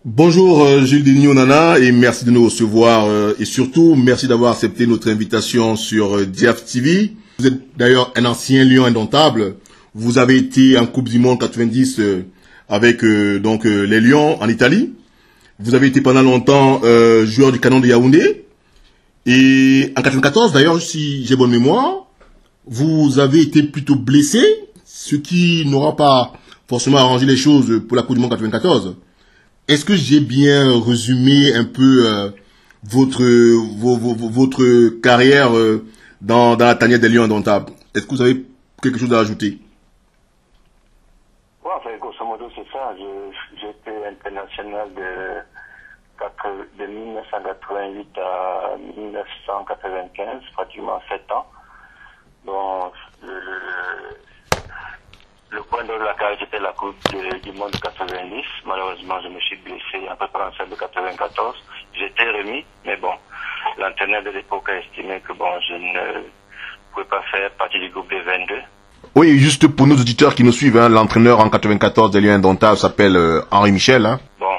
Bonjour Jules Denis Onana et merci de nous recevoir et surtout merci d'avoir accepté notre invitation sur Diaf TV. Vous êtes d'ailleurs un ancien lion indomptable. Vous avez été en Coupe du Monde 90 avec les Lions en Italie. Vous avez été pendant longtemps joueur du Canon de Yaoundé. Et en 94 d'ailleurs, si j'ai bonne mémoire, vous avez été plutôt blessé, ce qui n'aura pas forcément arrangé les choses pour la Coupe du Monde 94. Est-ce que j'ai bien résumé un peu votre carrière dans la tanière des Lions indomptables? Est-ce que vous avez quelque chose à ajouter? Ouais, enfin, grosso modo, c'est ça. J'étais international de 1988 à 1995, pratiquement 7 ans. Donc, le point de la carrière, c'était la Coupe du Monde de 90. Malheureusement, je me suis blessé en préparant celle de 94. J'étais remis, mais bon, l'entraîneur de l'époque a estimé que bon, je ne pouvais pas faire partie du groupe des 22. Oui, juste pour nos auditeurs qui nous suivent, hein, l'entraîneur en 94 des Lions indomptables s'appelle Henri Michel. Hein. Bon,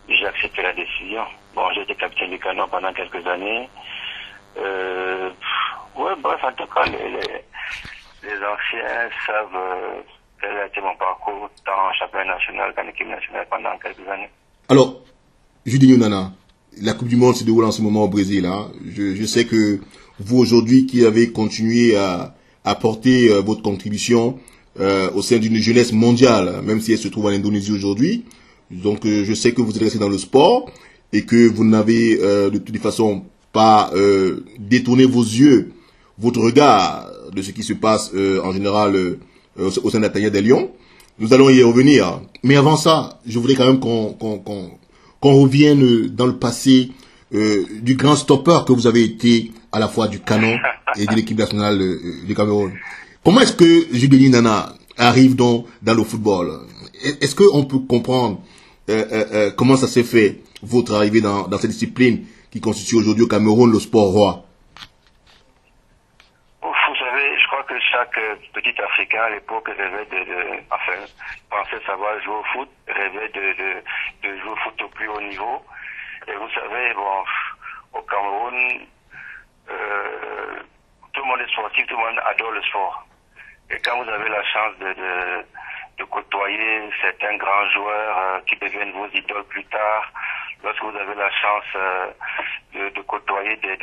j'ai accepté la décision. Bon, j'ai été capitaine du Canon pendant quelques années. Ouais, bref, en tout cas, les anciens savent quel a été mon parcours tant en championnat national qu'en équipe nationale pendant quelques années. Alors, Jules Onana, la Coupe du Monde se déroule en ce moment au Brésil. Hein. Je sais que vous aujourd'hui qui avez continué à apporter votre contribution au sein d'une jeunesse mondiale, même si elle se trouve en Indonésie aujourd'hui. Donc je sais que vous êtes resté dans le sport et que vous n'avez de toute façon pas détourné vos yeux, votre regard de ce qui se passe en général au sein de la tanière des Lions. Nous allons y revenir. Mais avant ça, je voudrais quand même qu'on revienne dans le passé du grand stopper que vous avez été à la fois du Canon et de l'équipe nationale du Cameroun. Comment est-ce que Jules Nana arrive dans le football? Est-ce qu'on peut comprendre comment ça s'est fait, votre arrivée dans cette discipline qui constitue aujourd'hui au Cameroun le sport roi? Vous savez, je crois que chaque petit Africain à l'époque rêvait pensait savoir jouer au foot, rêvait de jouer au foot au plus haut niveau. Et vous savez, bon, au Cameroun, tout le monde est sportif, tout le monde adore le sport. Et quand vous avez la chance de côtoyer certains grands joueurs qui deviennent vos idoles plus tard, lorsque vous avez la chance de côtoyer des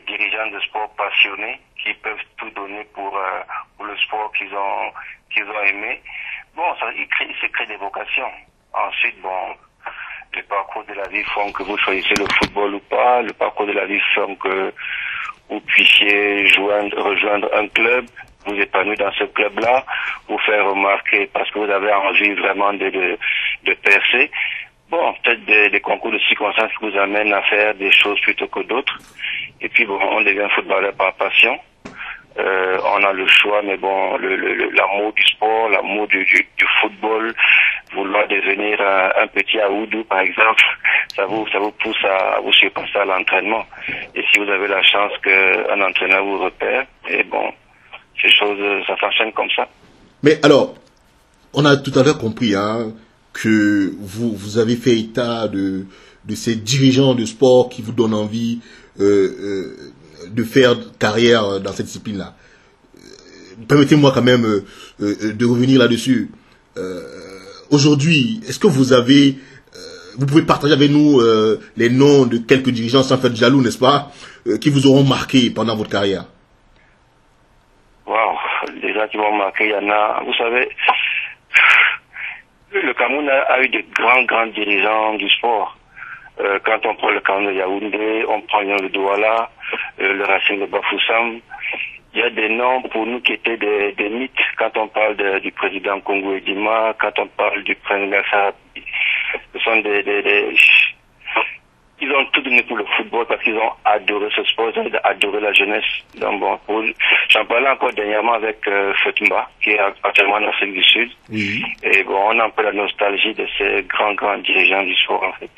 dirigeants de sport passionnés qui peuvent tout donner pour le sport qu'ils ont aimé, bon, il se crée des vocations. Ensuite, bon, le parcours de la vie font que vous choisissez le football ou pas, le parcours de la vie font que vous puissiez rejoindre un club, vous épanouir dans ce club-là, vous faire remarquer parce que vous avez envie vraiment de percer. Bon, peut-être des concours de circonstances qui vous amènent à faire des choses plutôt que d'autres. Et puis bon, on devient footballeur par passion. On a le choix, mais bon, l'amour du sport, l'amour du football, vouloir devenir un petit Aoudou, par exemple, ça vous pousse à vous surpasser à l'entraînement. Et si vous avez la chance qu'un entraîneur vous repère, et bon, ces choses, ça s'enchaîne comme ça. Mais alors, on a tout à l'heure compris hein, que vous avez fait état de ces dirigeants de sport qui vous donnent envie de faire carrière dans cette discipline-là. Permettez-moi quand même de revenir là-dessus. Aujourd'hui, est-ce que vous pouvez partager avec nous les noms de quelques dirigeants sans faire de jaloux, n'est-ce pas, qui vous auront marqué pendant votre carrière? Waouh, les gens qui m'ont marqué, il y en a. Vous savez, le Cameroun a eu de grands dirigeants du sport. Quand on prend le Cameroun de Yaoundé, on prend le Douala, le Racing de Bafoussam. Il y a des noms pour nous qui étaient des mythes. Quand on parle du président Congo Edima, quand on parle du président Sarabi, ce sont ils ont tout donné pour le football parce qu'ils ont adoré ce sport, ils ont adoré la jeunesse. Donc bon, j'en parlais encore dernièrement avec Fetumba, qui est actuellement en Afrique du Sud. Et bon, on a un peu la nostalgie de ces grands dirigeants du sport en fait.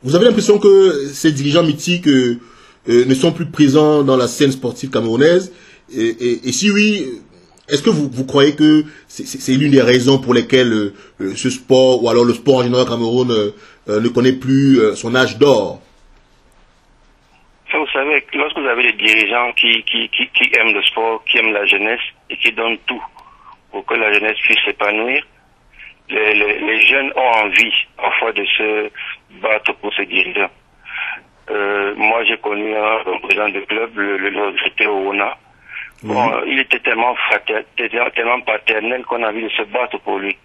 Vous avez l'impression que ces dirigeants mythiques ne sont plus présents dans la scène sportive camerounaise et si oui, Est-ce que vous croyez que c'est l'une des raisons pour lesquelles ce sport, ou alors le sport en général au Cameroun, ne connaît plus son âge d'or? Vous savez, lorsque vous avez des dirigeants qui aiment le sport, qui aiment la jeunesse et qui donnent tout pour que la jeunesse puisse s'épanouir, les jeunes ont envie parfois de se battre pour ces dirigeants. Moi, j'ai connu un président de club, le regretté Oona. Bon, il était tellement paternel qu'on a envie de se battre pour lui.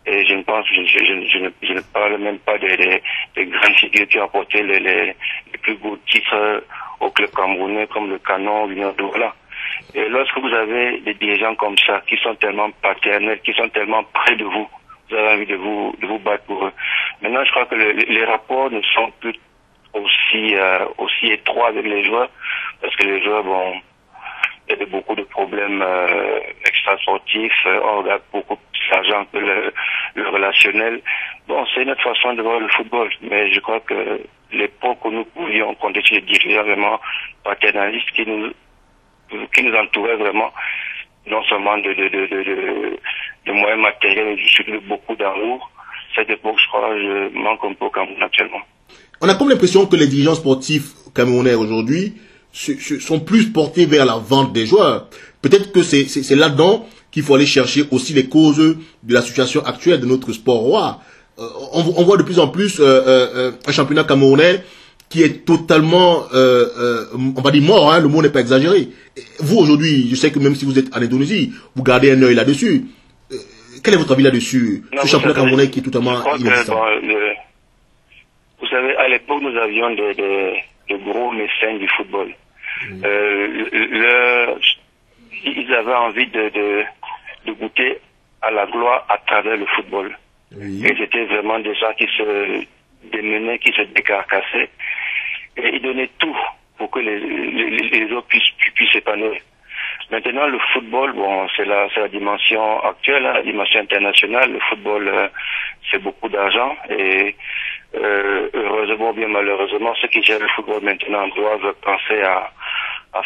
Et je ne pense, je ne parle même pas des grandes figures qui ont apporté les plus beaux titres au club camerounais, comme le Canon, l'Union Douala. Et lorsque vous avez des dirigeants comme ça, qui sont tellement paternels, qui sont tellement près de vous, vous avez envie de vous battre pour eux. Maintenant, je crois que les rapports ne sont plus aussi étroits avec les joueurs, parce que les joueurs, bon, il y a beaucoup de problèmes extra-sportifs, on regarde beaucoup plus l'argent que le relationnel. Bon, c'est notre façon de voir le football, mais je crois que l'époque où nous pouvions compter sur des dirigeants vraiment paternalistes qui nous entouraient vraiment, non seulement de moyens matériels, mais surtout de beaucoup d'amour. Cette époque, je crois, je manque un peu au Cameroun actuellement. On a comme l'impression que les dirigeants sportifs camerounais aujourd'hui sont plus portés vers la vente des joueurs. Peut-être que c'est là-dedans qu'il faut aller chercher aussi les causes de la situation actuelle de notre sport roi. On voit de plus en plus un championnat camerounais qui est totalement, on va dire mort, hein, le mot n'est pas exagéré. Vous aujourd'hui, je sais que même si vous êtes en Indonésie, vous gardez un œil là-dessus. Quel est votre avis là-dessus? Ce championnat camerounais qui est totalement inexistant. Vous savez, à l'époque, nous avions de gros mécènes du football. Ils avaient envie de goûter à la gloire à travers le football. Oui. Et c'était vraiment des gens qui se démenaient, qui se décarcassaient. Et ils donnaient tout pour que les autres puissent s'épanouir. Maintenant, le football, bon, c'est la dimension actuelle, hein, la dimension internationale. Le football, c'est beaucoup d'argent. Et heureusement ou bien malheureusement, ceux qui gèrent le football maintenant doivent penser à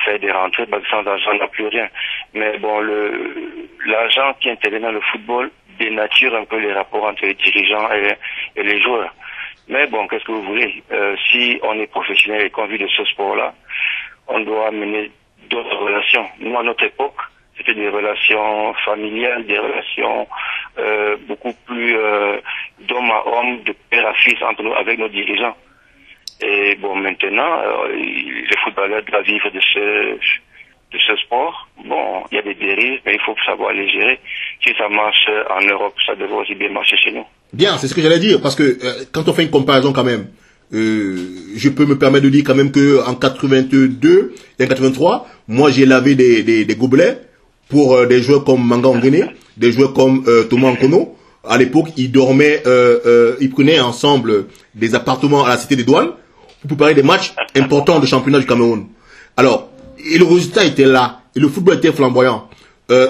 faire des rentrées, parce que sans argent, on n'a plus rien. Mais bon, l'argent qui intervient dans le football dénature un peu les rapports entre les dirigeants et les joueurs. Mais bon, qu'est-ce que vous voulez? Si on est professionnel et qu'on vit de ce sport-là, on doit mener d'autres relations. Nous, à notre époque, c'était des relations familiales, des relations beaucoup plus d'homme à homme, de père à fils entre nous, avec nos dirigeants. Et bon, maintenant, les footballeurs doivent vivre de ce sport. Bon, il y a des dérives, mais il faut savoir les gérer. Si ça marche en Europe, ça devrait aussi bien marcher chez nous. Bien, c'est ce que j'allais dire, parce que quand on fait une comparaison quand même, je peux me permettre de dire quand même que en 82 et en 83, moi j'ai lavé des gobelets pour des joueurs comme Manga Ongene, des joueurs comme Thomas Nkono. À l'époque, ils dormaient, ils prenaient ensemble des appartements à la Cité des Douanes pour préparer des matchs importants de championnat du Cameroun. Alors, et le résultat était là, et le football était flamboyant.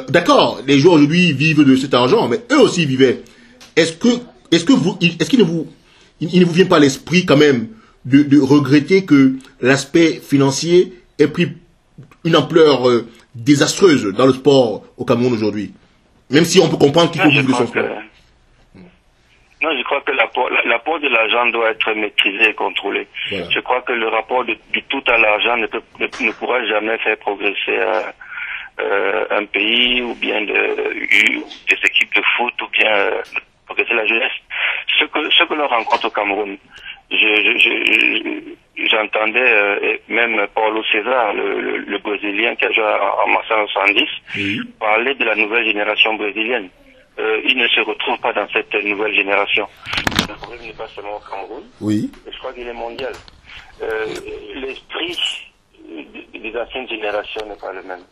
D'accord, les joueurs aujourd'hui vivent de cet argent, mais eux aussi vivaient. Est-ce qu'il ne vous vient pas à l'esprit quand même de regretter que l'aspect financier ait pris une ampleur désastreuse dans le sport au Cameroun aujourd'hui? Même si on peut comprendre qu'il faut vivre de son sport. Non, je crois que l'apport de l'argent doit être maîtrisé et contrôlé. Voilà. Je crois que le rapport du tout à l'argent ne pourra jamais faire progresser un pays ou bien des équipes de foot ou bien progresser la jeunesse. Ce que l'on rencontre au Cameroun, j'entendais même Paulo César, le Brésilien qui a joué en 1970, parler de la nouvelle génération brésilienne. Il ne se retrouve pas dans cette nouvelle génération. Le problème n'est pas seulement au Cameroun, oui. Je crois qu'il est mondial. L'esprit des anciennes générations n'est pas le même.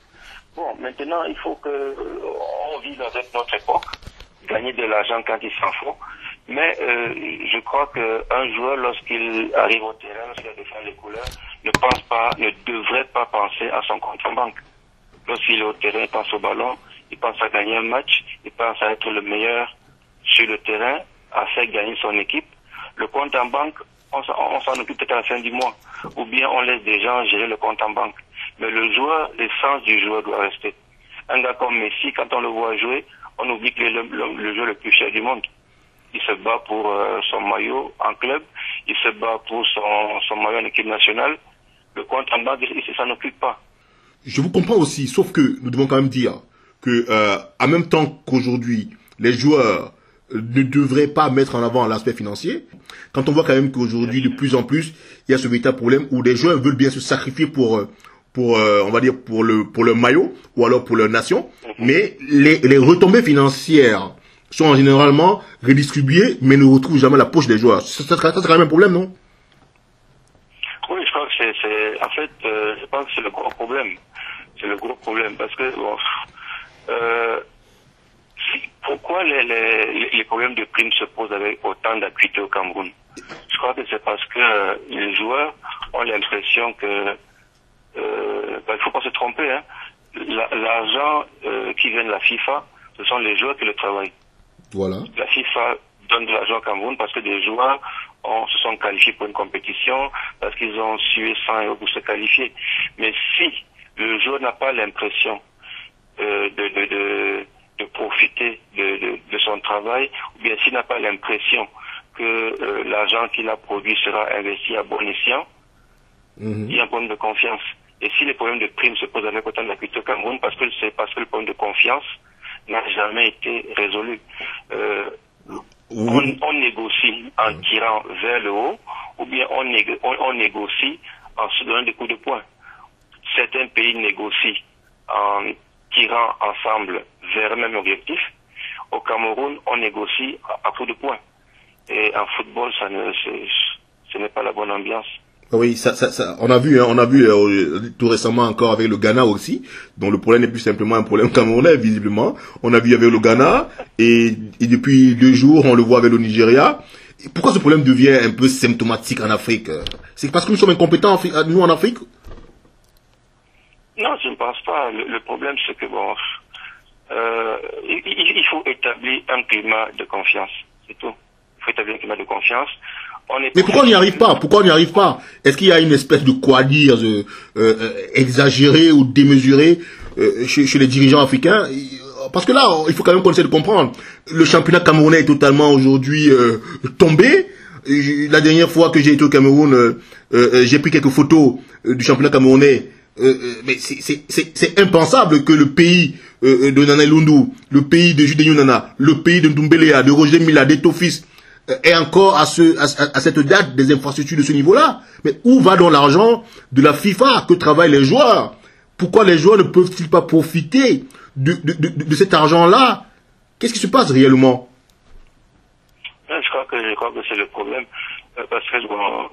Bon, maintenant, il faut on vit dans notre époque, gagner de l'argent quand il s'en faut, mais je crois qu'un joueur, lorsqu'il arrive au terrain, lorsqu'il a défendu les couleurs, ne devrait pas penser à son compte en banque. Lorsqu'il est au terrain, il pense au ballon, il pense à gagner un match, il pense à être le meilleur sur le terrain, à faire gagner son équipe. Le compte en banque, on s'en occupe peut-être à la fin du mois, ou bien on laisse des gens gérer le compte en banque. Mais le joueur, l'essence du joueur doit rester. Un gars comme Messi, quand on le voit jouer, on oublie qu'il est le joueur le plus cher du monde. Il se bat pour son maillot en club, il se bat pour son maillot en équipe nationale. Le compte en banque, il ne s'en occupe pas. Je vous comprends aussi, sauf que nous devons quand même dire que, en même temps qu'aujourd'hui, les joueurs ne devraient pas mettre en avant l'aspect financier, quand on voit quand même qu'aujourd'hui, de plus en plus, il y a ce véritable problème où les joueurs veulent bien se sacrifier pour on va dire, pour le maillot, ou alors pour leur nation, mais les retombées financières sont généralement redistribuées, mais ne retrouvent jamais la poche des joueurs. Ça c'est quand même un problème, non? Oui, je crois que en fait, je pense que c'est le gros problème. C'est le gros problème, parce que, bon, pourquoi les problèmes de primes se posent avec autant d'acuité au Cameroun? Je crois que c'est parce que les joueurs ont l'impression que, il faut pas se tromper, hein. L'argent qui vient de la FIFA, ce sont les joueurs qui le travaillent. Voilà. La FIFA donne de l'argent au Cameroun parce que des joueurs se sont qualifiés pour une compétition, parce qu'ils ont sué 100 € pour se qualifier. Mais si le joueur n'a pas l'impression de profiter de son travail, ou bien s'il n'a pas l'impression que l'argent qu'il a produit sera investi à bon escient, il y a un problème de confiance. Et si les problèmes de primes se posent avec autant d'acuité au Cameroun, c'est parce que le problème de confiance n'a jamais été résolu. On négocie en tirant vers le haut, ou bien on négocie en se donnant des coups de poing. Certains pays négocient en tirant ensemble vers le même objectif. Au Cameroun, on négocie à coups de poing. Et en football, ce n'est pas la bonne ambiance. Oui, on a vu tout récemment encore avec le Ghana aussi, dont le problème n'est plus simplement un problème camerounais, visiblement. On a vu avec le Ghana, et depuis 2 jours, on le voit avec le Nigeria. Pourquoi ce problème devient un peu symptomatique en Afrique? C'est parce que nous sommes incompétents, nous, en Afrique? Non, je ne pense pas. Le problème, c'est que, bon, il faut établir un climat de confiance, c'est tout. Il faut établir un climat de confiance. Mais pourquoi on n'y arrive pas? Pourquoi on n'y arrive pas? Est-ce qu'il y a une espèce de quoi dire exagéré ou démesuré chez les dirigeants africains? Parce que là, il faut quand même qu'on essaie de comprendre. Le championnat camerounais est totalement aujourd'hui tombé. La dernière fois que j'ai été au Cameroun, j'ai pris quelques photos du championnat camerounais. Mais c'est impensable que le pays de Nana Lundu, le pays de Judéo Nana, le pays de Ndumbelea, de Roger Mila, d'Etofis, et encore à cette date des infrastructures de ce niveau-là. Mais où va donc l'argent de la FIFA? Que travaillent les joueurs? Pourquoi les joueurs ne peuvent-ils pas profiter de cet argent-là? Qu'est-ce qui se passe réellement? Je crois que c'est le problème. Parce que bon,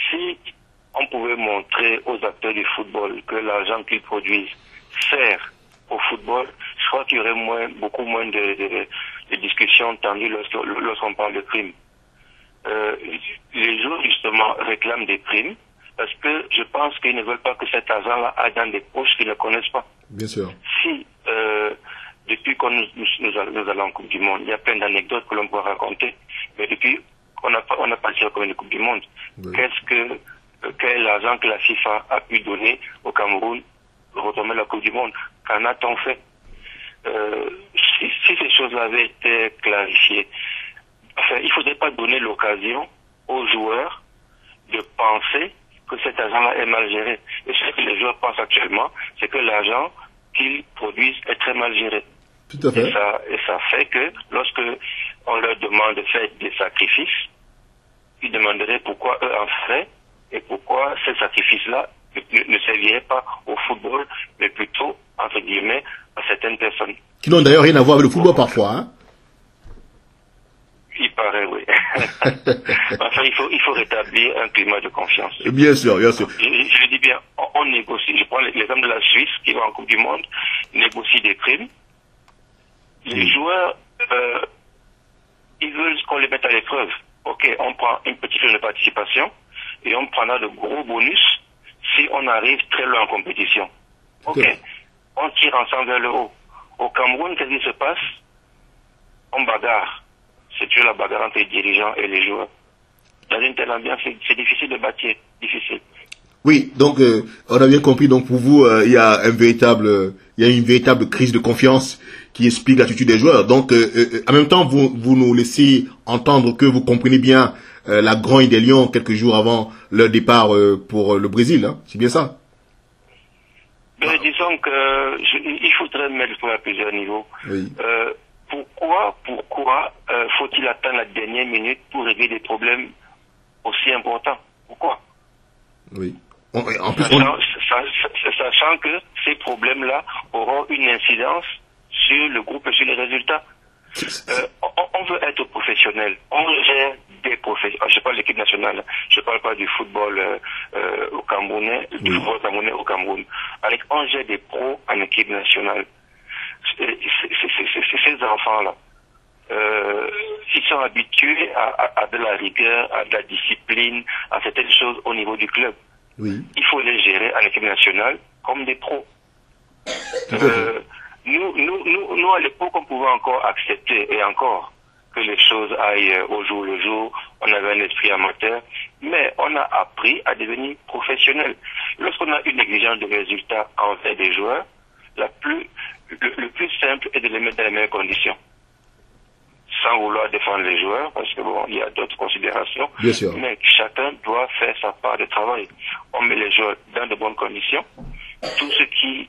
si on pouvait montrer aux acteurs du football que l'argent qu'ils produisent sert au football, je crois qu'il y aurait beaucoup moins de discussions tendues lorsqu'on parle de primes. Les joueurs, justement, réclament des primes parce que je pense qu'ils ne veulent pas que cet argent-là aille dans des poches qu'ils ne connaissent pas. Bien sûr. Si, depuis qu'on nous allons en Coupe du Monde, il y a plein d'anecdotes que l'on peut raconter, mais depuis qu'on n'a pas tiré comme une Coupe du Monde, oui. Quel est l'argent que la FIFA a pu donner au Cameroun pour retomber la Coupe du Monde? Qu'en a-t-on fait? Si ces choses-là avaient été clarifiées, enfin, il ne faudrait pas donner l'occasion aux joueurs de penser que cet argent-là est mal géré. Et ce que les joueurs pensent actuellement, c'est que l'argent qu'ils produisent est très mal géré. Tout à fait. Et ça fait que lorsque on leur demande de faire des sacrifices, ils demanderaient pourquoi eux en feraient et pourquoi ces sacrifices-là ne serviraient pas au football, mais plutôt, entre guillemets, à certaines personnes. Qui n'ont d'ailleurs rien à voir avec le football parfois, hein? Il paraît, oui. Enfin, il faut rétablir un climat de confiance. Bien sûr, bien sûr. Je le dis bien, on négocie. Je prends l'exemple de la Suisse, qui va en Coupe du Monde, négocie des primes. Les joueurs, ils veulent qu'on les mette à l'épreuve. Ok, on prend une petite chose de participation et on prendra de gros bonus si on arrive très loin en compétition. Ok, on tire ensemble vers le haut. Au Cameroun, qu'est-ce qui se passe? On bagarre. C'est toujours la bagarre entre les dirigeants et les joueurs. Dans une telle ambiance, c'est difficile de bâtir. Difficile. Oui, donc on a bien compris. Donc pour vous, il y a une véritable crise de confiance qui explique l'attitude des joueurs. Donc en même temps, vous nous laissez entendre que vous comprenez bien la grogne des Lions quelques jours avant leur départ pour le Brésil. Hein. C'est bien ça? Mais disons que il faudrait mettre le point à plusieurs niveaux. Oui. Pourquoi faut-il attendre la dernière minute pour régler des problèmes aussi importants? Pourquoi? Oui. Sachant que ces problèmes-là auront une incidence sur le groupe et sur les résultats. On veut être professionnel. On gère des professionnels. Je parle de l'équipe nationale. Je parle pas du football au Camerounais, du football camerounais au Cameroun. On gère des pros en équipe nationale. C'est ces enfants-là. Ils sont habitués à de la rigueur, à de la discipline, à certaines choses au niveau du club. Oui. Il faut les gérer en équipe nationale comme des pros. Nous, à l'époque, on pouvait encore accepter, et encore, que les choses aillent au jour le jour. On avait un esprit amateur, mais on a appris à devenir professionnel. Lorsqu'on a une exigence de résultats envers des joueurs, le plus simple est de les mettre dans les meilleures conditions. Sans vouloir défendre les joueurs, parce que bon, il y a d'autres considérations. Bien sûr. Mais chacun doit faire sa part de travail. On met les joueurs dans de bonnes conditions. Tout ce qui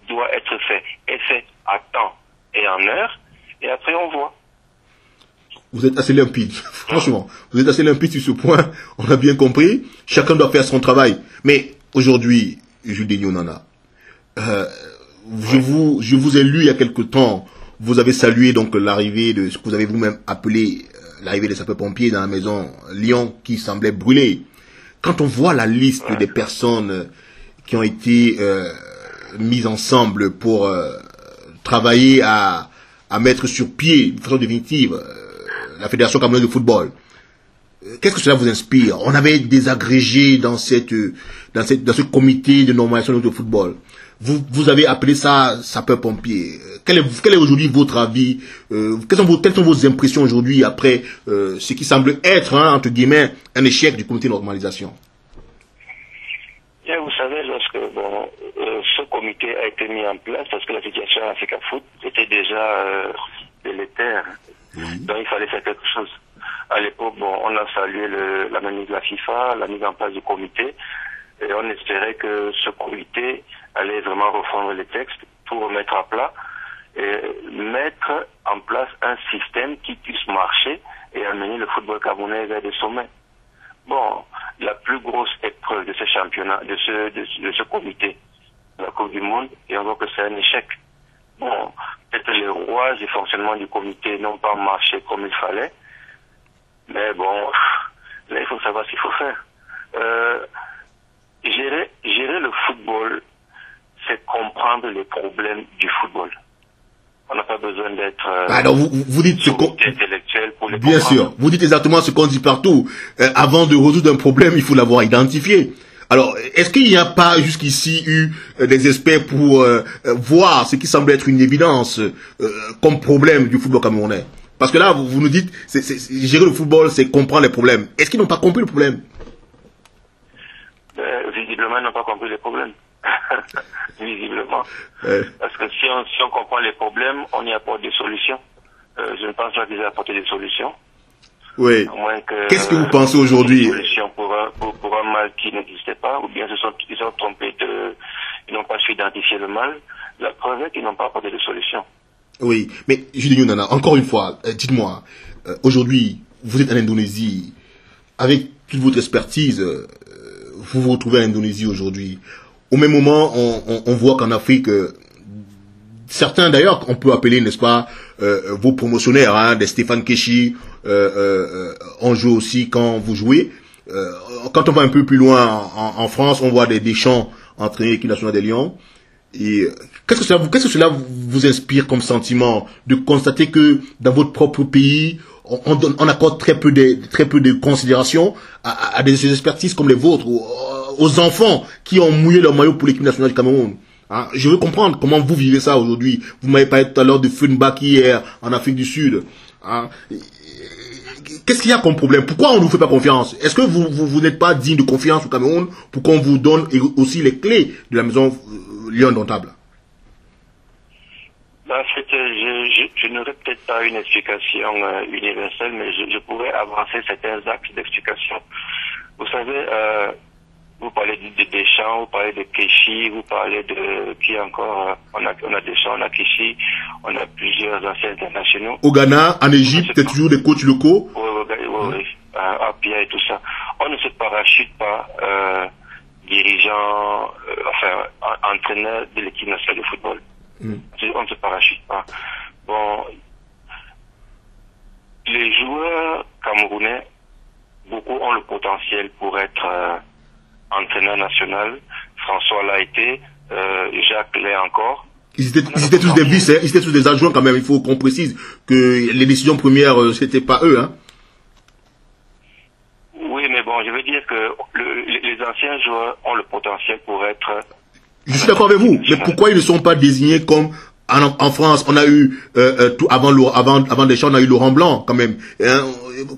doit être fait est fait à temps et en heure. Et après, on voit. Vous êtes assez limpide, franchement. Vous êtes assez limpide sur ce point. On a bien compris. Chacun doit faire son travail. Mais aujourd'hui, Jules Nana, je vous ai lu il y a quelque temps. Vous avez salué donc l'arrivée de ce que vous avez vous-même appelé l'arrivée des sapeurs-pompiers dans la maison Lyon qui semblait brûler. Quand on voit la liste des personnes qui ont été mises ensemble pour travailler à mettre sur pied de façon définitive la Fédération camerounaise de football, qu'est-ce que cela vous inspire? On avait des agrégés dans ce comité de normalisation de football. Vous avez appelé ça sapeur-pompier. Quel est aujourd'hui votre avis? Quelles sont vos impressions aujourd'hui après ce qui semble être, entre guillemets, un échec du comité de normalisation? Bien, vous savez, lorsque ce comité a été mis en place, parce que la situation à Africa Foot était déjà délétère, donc il fallait faire quelque chose. À l'époque, on a salué la manif de la FIFA, la mise en place du comité, et on espérait que ce comité allait vraiment refondre les textes pour mettre à plat et mettre en place un système qui puisse marcher et amener le football camerounais vers des sommets. Bon, la plus grosse épreuve de ce championnat, de ce comité, la Coupe du Monde, et on voit que c'est un échec. Bon, peut-être les rouages du fonctionnement du comité n'ont pas marché comme il fallait, mais bon, là il faut savoir ce qu'il faut faire. Gérer le football, c'est comprendre les problèmes du football. On n'a pas besoin d'être alors vous dites intellectuel pour les bien comprendre. Sûr, vous dites exactement ce qu'on dit partout. Avant de résoudre un problème, il faut l'avoir identifié. Alors, est-ce qu'il n'y a pas jusqu'ici eu des experts pour voir ce qui semble être une évidence comme problème du football camerounais? Parce que là, vous nous dites, gérer le football, c'est comprendre les problèmes. Est-ce qu'ils n'ont pas compris le problème? Visiblement, ils n'ont pas compris les problèmes. Visiblement. Parce que si on comprend les problèmes, on y apporte des solutions. Je ne pense pas qu'ils aient apporté des solutions. Oui. Qu'est-ce que vous pensez aujourd'hui? Des solutions pour un mal qui n'existait pas, ou bien ils sont trompés ils n'ont pas su identifier le mal. La preuve est qu'ils n'ont pas apporté de solution. Oui, mais Jules Nana, encore une fois, dites-moi, aujourd'hui, vous êtes en Indonésie, avec toute votre expertise, vous vous retrouvez en Indonésie aujourd'hui. Au même moment, on voit qu'en Afrique, certains d'ailleurs, on peut appeler, n'est-ce pas, vos promotionnaires, des Stéphane Keshi, on joue aussi quand vous jouez. Quand on va un peu plus loin en France, on voit des Deschamps entraîner l'équipe nationale des Lions. Et qu'est-ce que cela vous inspire comme sentiment de constater que dans votre propre pays, on accorde très peu de considération à des expertises comme les vôtres, aux enfants qui ont mouillé leur maillot pour l'équipe nationale du Cameroun. Hein, je veux comprendre comment vous vivez ça aujourd'hui. Vous m'avez parlé tout à l'heure de Funback hier en Afrique du Sud. Hein. qu'est-ce qu'il y a comme problème? Pourquoi on ne vous fait pas confiance? Est-ce que vous n'êtes pas digne de confiance au Cameroun pour qu'on vous donne aussi les clés de la maison Lion Indomptable? En fait, je n'aurais peut-être pas une explication universelle, mais je pourrais avancer certains axes d'explication. Vous savez, vous parlez de Deschamps, vous parlez de Keshi, vous parlez de qui encore? On a Deschamps, on a Keshi, on a plusieurs anciens internationaux. Au Ghana, en Égypte, il y a toujours des coachs locaux. Oui, Apia et tout ça. On ne se parachute pas dirigeant, entraîneur de l'équipe nationale de football. On ne se parachute pas. Bon, les joueurs camerounais, beaucoup ont le potentiel pour être entraîneur national. François l'a été, Jacques l'est encore. Ils étaient tous des vices, hein. Ils étaient tous des adjoints quand même. Il faut qu'on précise que les décisions premières, c'était pas eux, hein. Oui, mais bon, je veux dire que les anciens joueurs ont le potentiel pour être... Je suis d'accord avec vous, mais pourquoi ils ne sont pas désignés comme en France? On a eu tout avant Deschamps, on a eu Laurent Blanc quand même.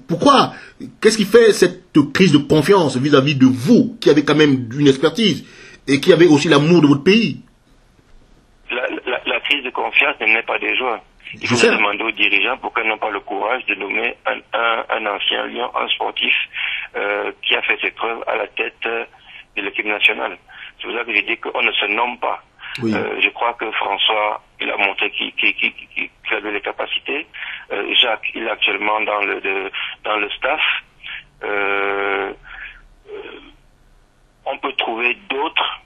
Pourquoi? Qu'est-ce qui fait cette crise de confiance vis-à-vis de vous, qui avez quand même une expertise et qui avez aussi l'amour de votre pays? La crise de confiance n'est pas des joueurs. Il faut demander aux dirigeants pourquoi ils n'ont pas le courage de nommer un ancien lion, un sportif qui a fait ses preuves à la tête de l'équipe nationale. C'est pour ça que je dis qu'on ne se nomme pas. Oui. Je crois que François, il a montré qu'il avait les capacités. Jacques, il est actuellement dans le staff. On peut trouver d'autres.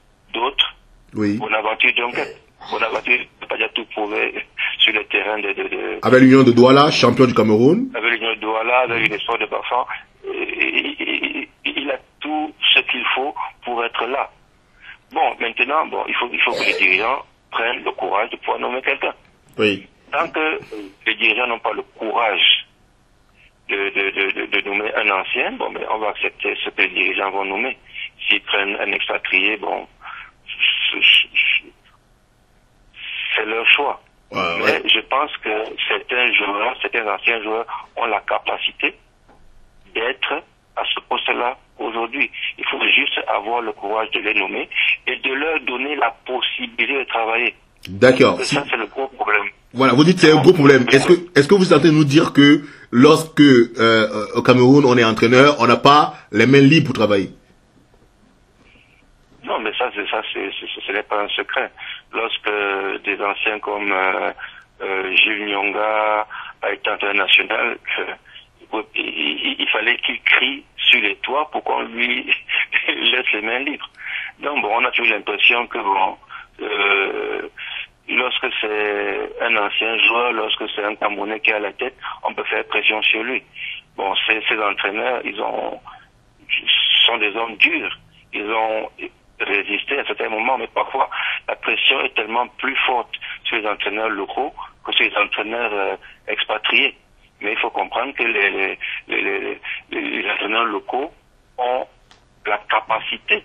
Oui. Bonaventure Duncan. Bonaventure n'a pas déjà tout prouvé sur le terrain avec l'Union de Douala, champion du Cameroun. Avec l'Union de Douala, avec les sports de Bafan. Il a tout ce qu'il faut pour être là. Bon, maintenant, il faut que les dirigeants prennent le courage de pouvoir nommer quelqu'un. Oui. Tant que les dirigeants n'ont pas le courage de nommer un ancien, mais on va accepter ce que les dirigeants vont nommer. S'ils prennent un expatrié, c'est leur choix. Mais je pense que certains anciens joueurs ont la capacité d'être à ce poste-là aujourd'hui. Il faut juste avoir le courage de les nommer et de leur donner la possibilité de travailler. D'accord. Ça, c'est le gros problème. Voilà, vous dites que c'est un gros problème. Est-ce que vous êtes en train de nous dire que lorsque au Cameroun on est entraîneur, on n'a pas les mains libres pour travailler? Non, mais ce n'est pas un secret. Lorsque des anciens comme Jules Nyonga a été entraîneur national, il fallait qu'il crie sur les toits pour qu'on lui laisse les mains libres. Donc on a toujours l'impression que lorsque c'est un ancien joueur, lorsque c'est un Camerounais qui est à la tête, on peut faire pression sur lui. Ces entraîneurs, sont des hommes durs. Ils ont résisté à certains moments, mais parfois la pression est tellement plus forte sur les entraîneurs locaux que sur les entraîneurs expatriés. Mais il faut comprendre que les entraîneurs locaux ont la capacité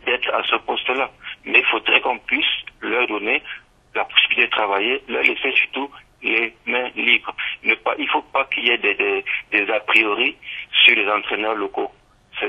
d'être à ce poste-là. Mais il faudrait qu'on puisse leur donner la possibilité de travailler, leur laisser surtout les mains libres. Il ne faut pas qu'il y ait des a priori sur les entraîneurs locaux. Ça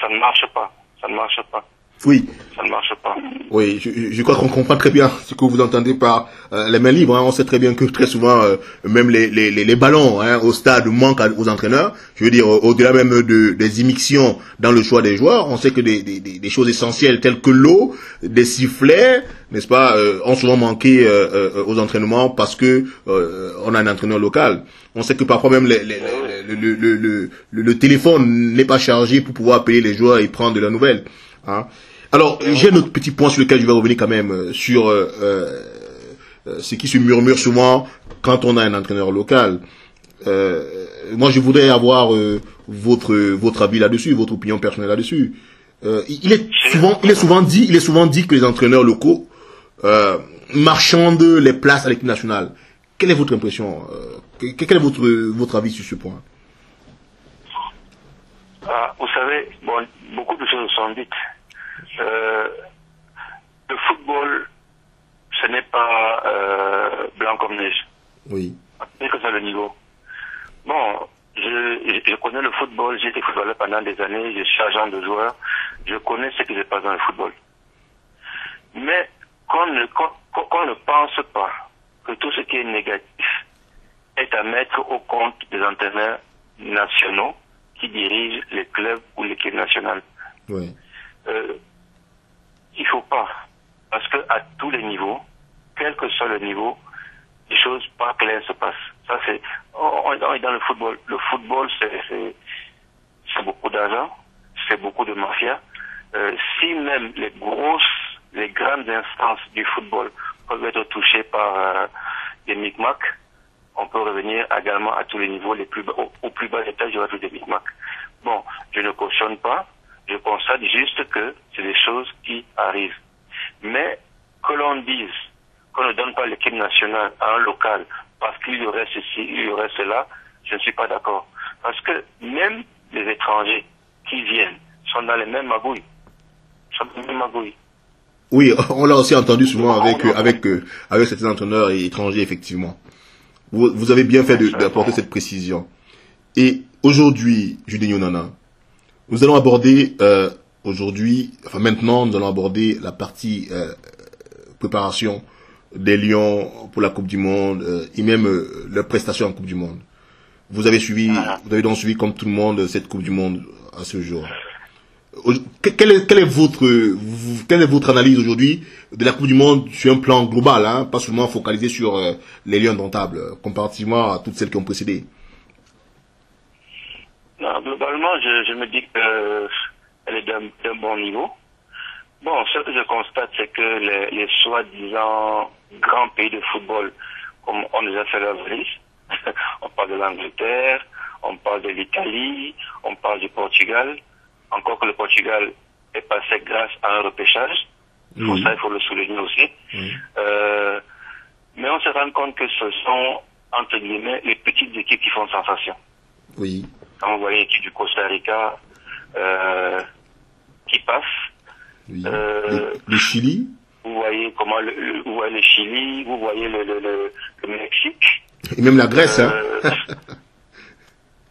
ne marche pas. Ça ne marche pas. Oui. Ça ne marche pas. Oui, je crois qu'on comprend très bien ce que vous entendez par les mains libres. On sait très bien que très souvent, même les ballons au stade manquent aux entraîneurs. Je veux dire, au-delà même des immixtions dans le choix des joueurs, on sait que des choses essentielles telles que l'eau, des sifflets, n'est-ce pas, ont souvent manqué aux entraînements parce que on a un entraîneur local. On sait que parfois même le téléphone n'est pas chargé pour pouvoir appeler les joueurs et prendre de la nouvelle. Hein. Alors, j'ai un autre petit point sur lequel je vais revenir quand même, sur ce qui se murmure souvent quand on a un entraîneur local. Moi, je voudrais avoir votre avis là-dessus, votre opinion personnelle là-dessus. Il est souvent dit que les entraîneurs locaux marchandent les places à l'équipe nationale. Quelle est votre impression? Quel est votre avis sur ce point? Vous savez, beaucoup de choses sont dites. Le football, ce n'est pas blanc comme neige. Oui. C'est que ça le niveau. je connais le football, j'ai été footballeur pendant des années, je suis agent de joueur, je connais ce qui se passe dans le football. Mais qu'on ne pense pas que tout ce qui est négatif est à mettre au compte des entraîneurs nationaux qui dirigent les clubs ou l'équipe nationale. Oui. Il faut pas. Parce que à tous les niveaux, quel que soit le niveau, les choses pas claires se passent. Ça c'est, on est dans le football. Le football c'est beaucoup d'argent, c'est beaucoup de mafia. Si même les grandes instances du football peuvent être touchées par des micmacs, on peut revenir également à tous les niveaux, au plus bas étage, il y aura tous des micmacs. Bon, je ne cautionne pas, je constate juste que c'est des choses qui arrivent. Mais que l'on dise qu'on ne donne pas l'équipe nationale à un local parce qu'il y aurait ceci, il y aurait cela, je ne suis pas d'accord. Parce que même les étrangers qui viennent sont dans les mêmes magouilles. Oui, on l'a aussi entendu souvent avec certains entraîneurs étrangers, effectivement. Vous avez bien fait d'apporter cette précision. Et aujourd'hui, Julien Nana, nous allons aborder maintenant, nous allons aborder la partie préparation des Lions pour la Coupe du Monde et même leurs prestations en Coupe du Monde. Vous avez donc suivi comme tout le monde cette Coupe du Monde à ce jour. Quelle est votre analyse aujourd'hui de la Coupe du Monde sur un plan global, hein, pas seulement focalisé sur les Lions Indomptables, comparativement à toutes celles qui ont précédé? Non, globalement, je me dis qu'elle est d'un bon niveau. Bon, ce que je constate, c'est que les soi-disant grands pays de football, comme on déjà fait leur valise, on parle de l'Angleterre, on parle de l'Italie, on parle du Portugal, encore que le Portugal est passé grâce à un repêchage. Pour ça, il faut le souligner aussi. Mais on se rend compte que ce sont, entre guillemets, les petites équipes qui font sensation. Oui. Quand vous voyez l'équipe du Costa Rica qui passe, oui. Le Chili. Vous voyez vous voyez le Chili, vous voyez le Mexique. Et même la Grèce, hein.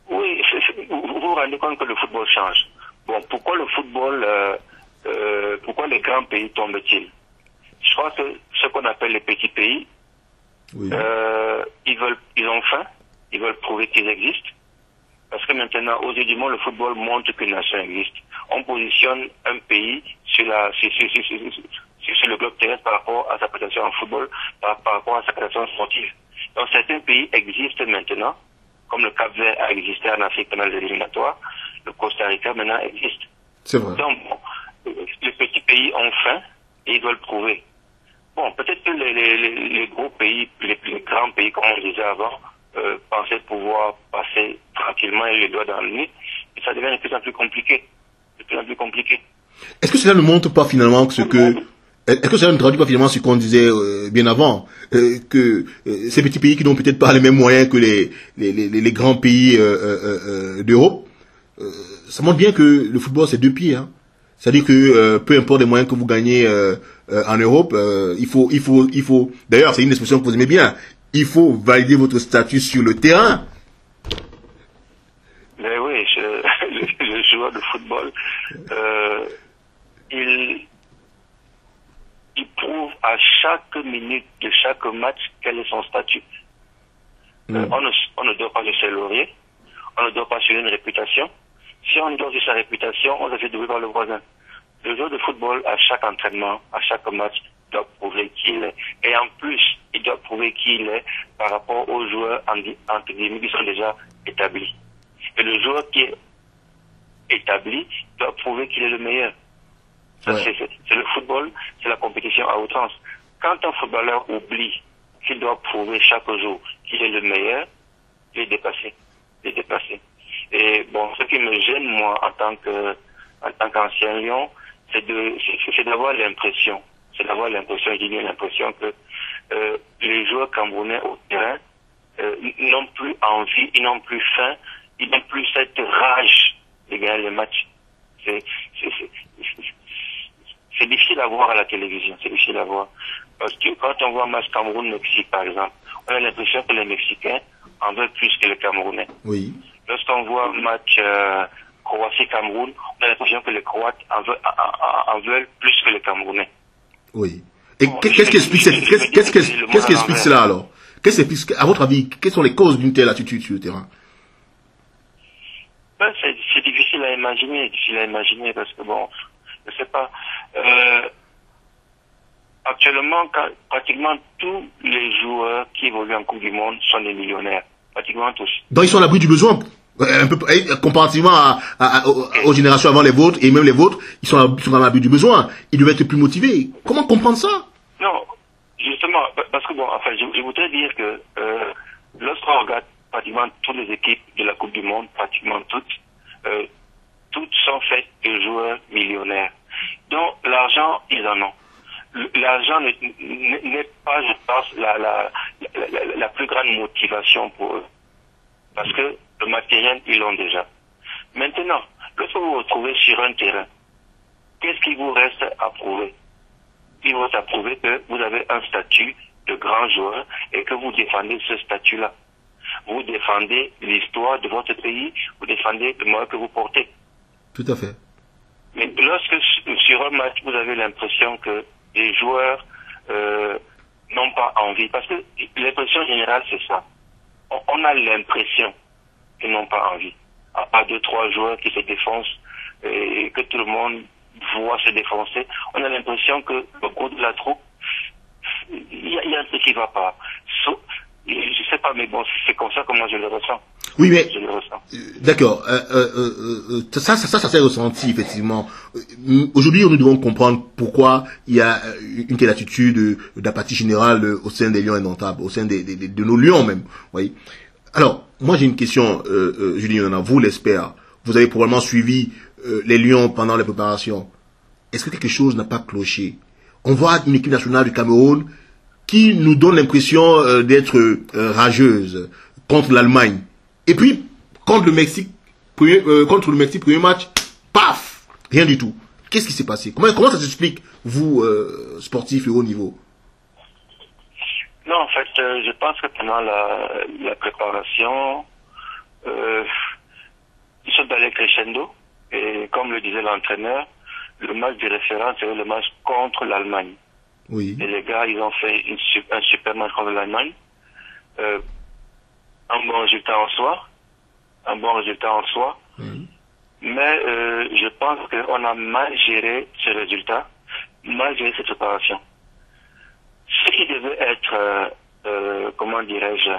Oui, vous vous rendez compte que le football change. Bon, pourquoi le football, pourquoi les grands pays tombent-ils? Je crois que ce qu'on appelle les petits pays, oui. Ils ont faim, ils veulent prouver qu'ils existent. Parce que maintenant, aux yeux du monde, le football montre qu'une nation existe. On positionne un pays sur le globe terrestre par rapport à sa prestation en football, par rapport à sa prestation sportive. Donc certains pays existent maintenant, comme le Cap-Vert a existé en Afrique pendant les éliminatoires, le Costa Rica maintenant existe. C'est vrai. Donc, les petits pays ont faim et ils veulent prouver. Bon, peut-être que les gros pays, les grands pays, comme on disait avant, pensaient pouvoir passer tranquillement et les doigts dans le nez, et ça devient de plus en plus compliqué. De plus en plus compliqué. Est-ce que cela ne montre pas finalement est-ce que cela ne traduit pas finalement ce qu'on disait bien avant, que ces petits pays qui n'ont peut-être pas les mêmes moyens que les grands pays d'Europe, ça montre bien que le football c'est deux pieds, hein. C'est-à-dire que peu importe les moyens que vous gagnez en Europe, il faut. D'ailleurs, c'est une expression que vous aimez bien. Il faut valider votre statut sur le terrain. Mais oui, le joueur de football, il prouve à chaque minute de chaque match quel est son statut. On ne doit pas se laurier, on ne doit pas suivre une réputation. Si on doit sur sa réputation, on se fait doubler par le voisin. Le joueur de football, à chaque entraînement, à chaque match, doit prouver qui il est. Et en plus, il doit prouver qui il est par rapport aux joueurs entre guillemets qui sont déjà établis. Et le joueur qui est établi doit prouver qu'il est le meilleur. Ça, ouais. C'est le football, c'est la compétition à outrance. Quand un footballeur oublie qu'il doit prouver chaque jour qu'il est le meilleur, il est dépassé. Il est dépassé. Et bon, ce qui me gêne, moi, en tant qu'ancien Lion, c'est d'avoir l'impression, j'ai bien l'impression que les joueurs camerounais au terrain n'ont plus envie, ils n'ont plus faim, ils n'ont plus cette rage de gagner les matchs. C'est difficile à voir à la télévision, c'est difficile à voir. Parce que quand on voit un match Cameroun-Mexique, par exemple, on a l'impression que les Mexicains en veulent plus que les Camerounais. Oui. Lorsque on voit le match Croatie-Cameroun, on a l'impression que les Croates en veulent plus que les Camerounais. Oui. Et qu'est-ce qui explique cela alors? À votre avis, quelles sont les causes d'une telle attitude sur le terrain? Ben, c'est difficile à imaginer parce que bon, je sais pas. Actuellement, pratiquement tous les joueurs qui évoluent en Coupe du Monde sont des millionnaires. Pratiquement tous. Donc ils sont à l'abri du besoin. Un peu, comparativement aux générations avant les vôtres, et même les vôtres, ils sont à l'abri du besoin. Ils devaient être plus motivés. Comment comprendre ça? Non, justement, parce que bon, enfin, je voudrais dire que lorsqu'on regarde pratiquement toutes les équipes de la Coupe du Monde, pratiquement toutes sont faites de joueurs millionnaires. Donc l'argent, ils en ont. L'argent n'est pas, je pense, la plus grande motivation pour eux. Parce que le matériel, ils l'ont déjà. Maintenant, lorsque vous vous retrouvez sur un terrain, qu'est-ce qu'il vous reste à prouver? Il vous reste à prouver que vous avez un statut de grand joueur et que vous défendez ce statut-là. Vous défendez l'histoire de votre pays, vous défendez le moyen que vous portez. Tout à fait. Mais lorsque sur un match, vous avez l'impression que les joueurs n'ont pas envie, parce que l'impression générale, c'est ça. On a l'impression qu'ils n'ont pas envie. À part 2-3 joueurs qui se défoncent et que tout le monde voit se défoncer, on a l'impression que au cours de la troupe, il y a un truc qui ne va pas. Je sais pas, mais bon, c'est comme ça que moi je le ressens. Oui, mais d'accord. Ça s'est ressenti effectivement. Aujourd'hui, nous devons comprendre pourquoi il y a une telle attitude d'apathie générale au sein des Lions indomptables, au sein de nos Lions même. Oui. Alors, moi j'ai une question, Julien, vous l'expert, vous avez probablement suivi les Lions pendant les préparations. Est-ce que quelque chose n'a pas cloché? On voit une équipe nationale du Cameroun qui nous donne l'impression d'être rageuse contre l'Allemagne. Et puis, contre le Mexique, premier match, paf, rien du tout. Qu'est-ce qui s'est passé? Comment ça s'explique, vous, sportif et haut niveau? Non, en fait, je pense que pendant la préparation, ils sont allés crescendo. Et comme le disait l'entraîneur, le match de référence, c'est le match contre l'Allemagne. Oui. Et les gars, ils ont fait un super match contre l'Allemagne. Un bon résultat en soi. Oui. Mais je pense qu'on a mal géré ce résultat, mal géré cette préparation. Ce qui devait être, comment dirais-je,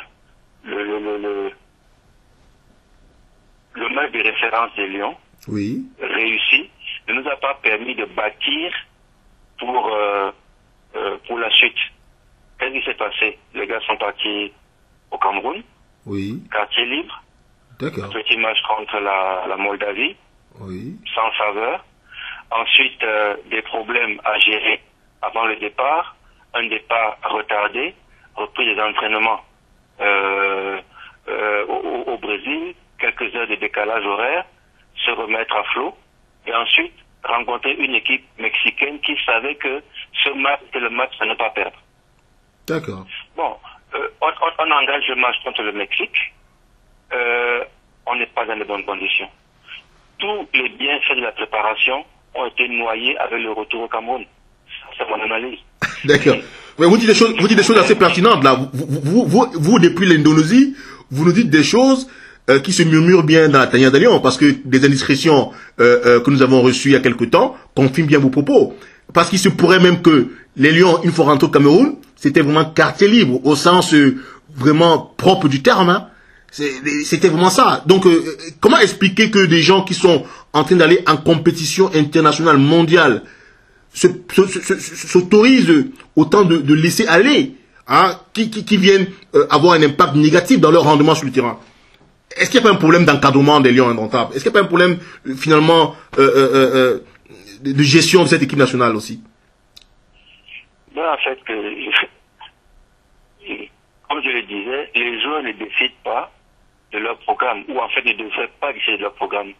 le match de référence des Lions, oui, réussi, ne nous a pas permis de bâtir pour la suite. Qu'est-ce qui s'est passé? Les gars sont partis au Cameroun, oui, quartier libre, d'accord, petit match contre la Moldavie, oui, sans faveur. Ensuite, des problèmes à gérer avant le départ, un départ retardé, reprise des entraînements au Brésil, quelques heures de décalage horaire, se remettre à flot, et ensuite rencontrer une équipe mexicaine qui savait que ce match était le match à ne pas perdre. D'accord. Bon, on engage le match contre le Mexique, on n'est pas dans de bonnes conditions. Tous les bienfaits de la préparation ont été noyés avec le retour au Cameroun. C'est mon analyse. D'accord. Mais vous dites des choses assez pertinentes là. Vous depuis l'Indonésie, vous nous dites des choses qui se murmurent bien dans la tanière des Lions, parce que des indiscrétions que nous avons reçues il y a quelque temps confirment bien vos propos. Parce qu'il se pourrait même que les Lions, une fois rentrés au Cameroun, c'était vraiment quartier libre, au sens vraiment propre du terme. Hein. C'était vraiment ça. Donc, comment expliquer que des gens qui sont en train d'aller en compétition internationale, mondiale, s'autorisent autant de laisser aller, hein, qui viennent avoir un impact négatif dans leur rendement sur le terrain? Est-ce qu'il n'y a pas un problème d'encadrement des Lions indomptables? Est-ce qu'il n'y a pas un problème, finalement, de gestion de cette équipe nationale aussi? Ben, en fait, comme je le disais, les joueurs ne décident pas de leur programme, ou en fait ne devraient pas décider de leur programme.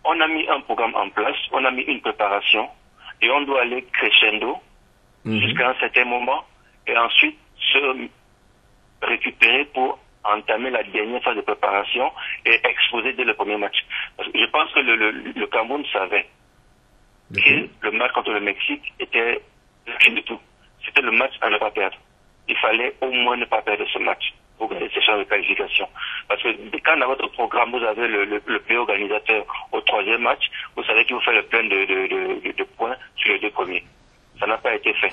On a mis un programme en place, on a mis une préparation, et on doit aller crescendo jusqu'à un certain moment, et ensuite récupérer pour entamer la dernière phase de préparation et exposer dès le premier match. Parce que je pense que le Cameroun savait que le match contre le Mexique était la clé de tout. C'était le match à ne pas perdre. Il fallait au moins ne pas perdre ce match pour gagner ces chances de qualification. Parce que quand dans votre programme, vous avez le pays organisateur au troisième match, vous savez qu'il vous fait le plein de points sur les deux premiers. Ça n'a pas été fait.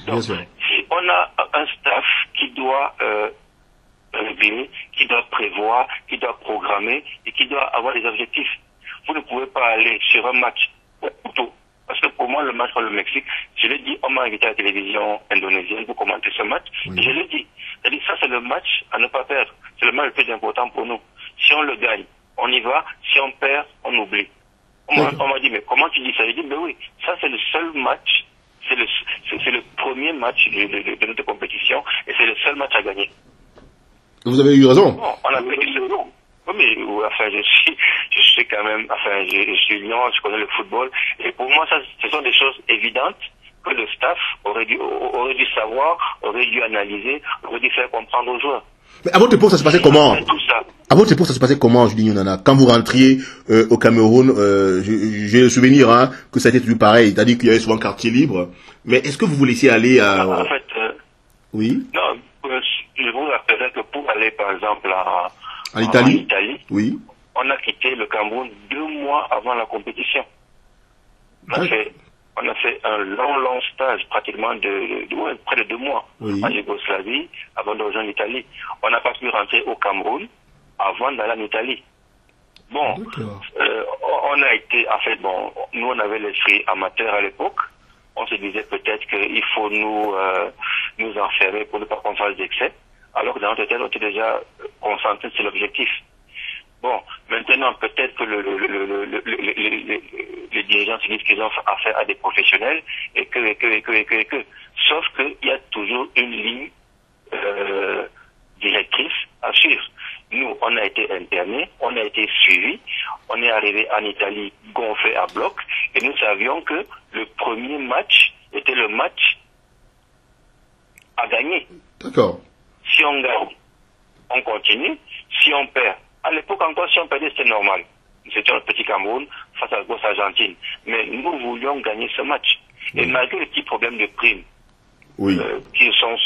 Donc, si on a un staff qui doit régler, qui doit prévoir, qui doit programmer et qui doit avoir des objectifs, vous ne pouvez pas aller sur un match plutôt. Parce que pour moi, le match contre le Mexique, je l'ai dit, on m'a invité à la télévision indonésienne pour commenter ce match. Et je l'ai dit. C'est-à-dire, ça, c'est le match à ne pas perdre. C'est le match le plus important pour nous. Si on le gagne, on y va. Si on perd, on oublie. On m'a dit, mais comment tu dis ça? J'ai dit, mais oui, ça, c'est le seul match. C'est le premier match de notre compétition et c'est le seul match à gagner. Vous avez eu raison. Bon, on a perdu ce jour. Oui, mais enfin, je suis quand même, enfin, je suis lion, je connais le football. Et pour moi, ça, ce sont des choses évidentes que le staff aurait dû savoir, aurait dû analyser, aurait dû faire comprendre aux joueurs. Mais à votre époque, ça se passait comment? À votre époque, ça se passait comment, Judy Nana? Quand vous rentriez au Cameroun, j'ai le souvenir que ça a été toujours pareil. C'est-à-dire qu'il y avait souvent quartier libre. Mais est-ce que vous vous laissiez aller à... En fait, oui. Non, je vous rappellerai que pour aller, par exemple, en Italie, oui, on a quitté le Cameroun 2 mois avant la compétition. On a fait un long stage, pratiquement près de 2 mois, en Yougoslavie, avant de rejoindre l'Italie. On n'a pas pu rentrer au Cameroun avant d'aller en Italie. Bon, on a été, en fait, bon, nous on avait l'esprit amateur à l'époque. On se disait peut-être qu'il faut nous enfermer pour ne pas qu'on fasse d'excès. Alors que dans notre tête, on était déjà concentré sur l'objectif. Bon, maintenant, peut-être que les dirigeants se disent qu'ils ont affaire à des professionnels et que. Sauf qu'il y a toujours une ligne directrice à suivre. Nous, on a été internés, on a été suivis, on est arrivé en Italie gonflé à bloc et nous savions que le premier match était le match à gagner. D'accord. Si on gagne, on continue. Si on perd, à l'époque encore, si on perdait, c'était normal. C'était un petit Cameroun face à la grosse Argentine. Mais nous voulions gagner ce match. Et malgré les petits problèmes de primes qui sont...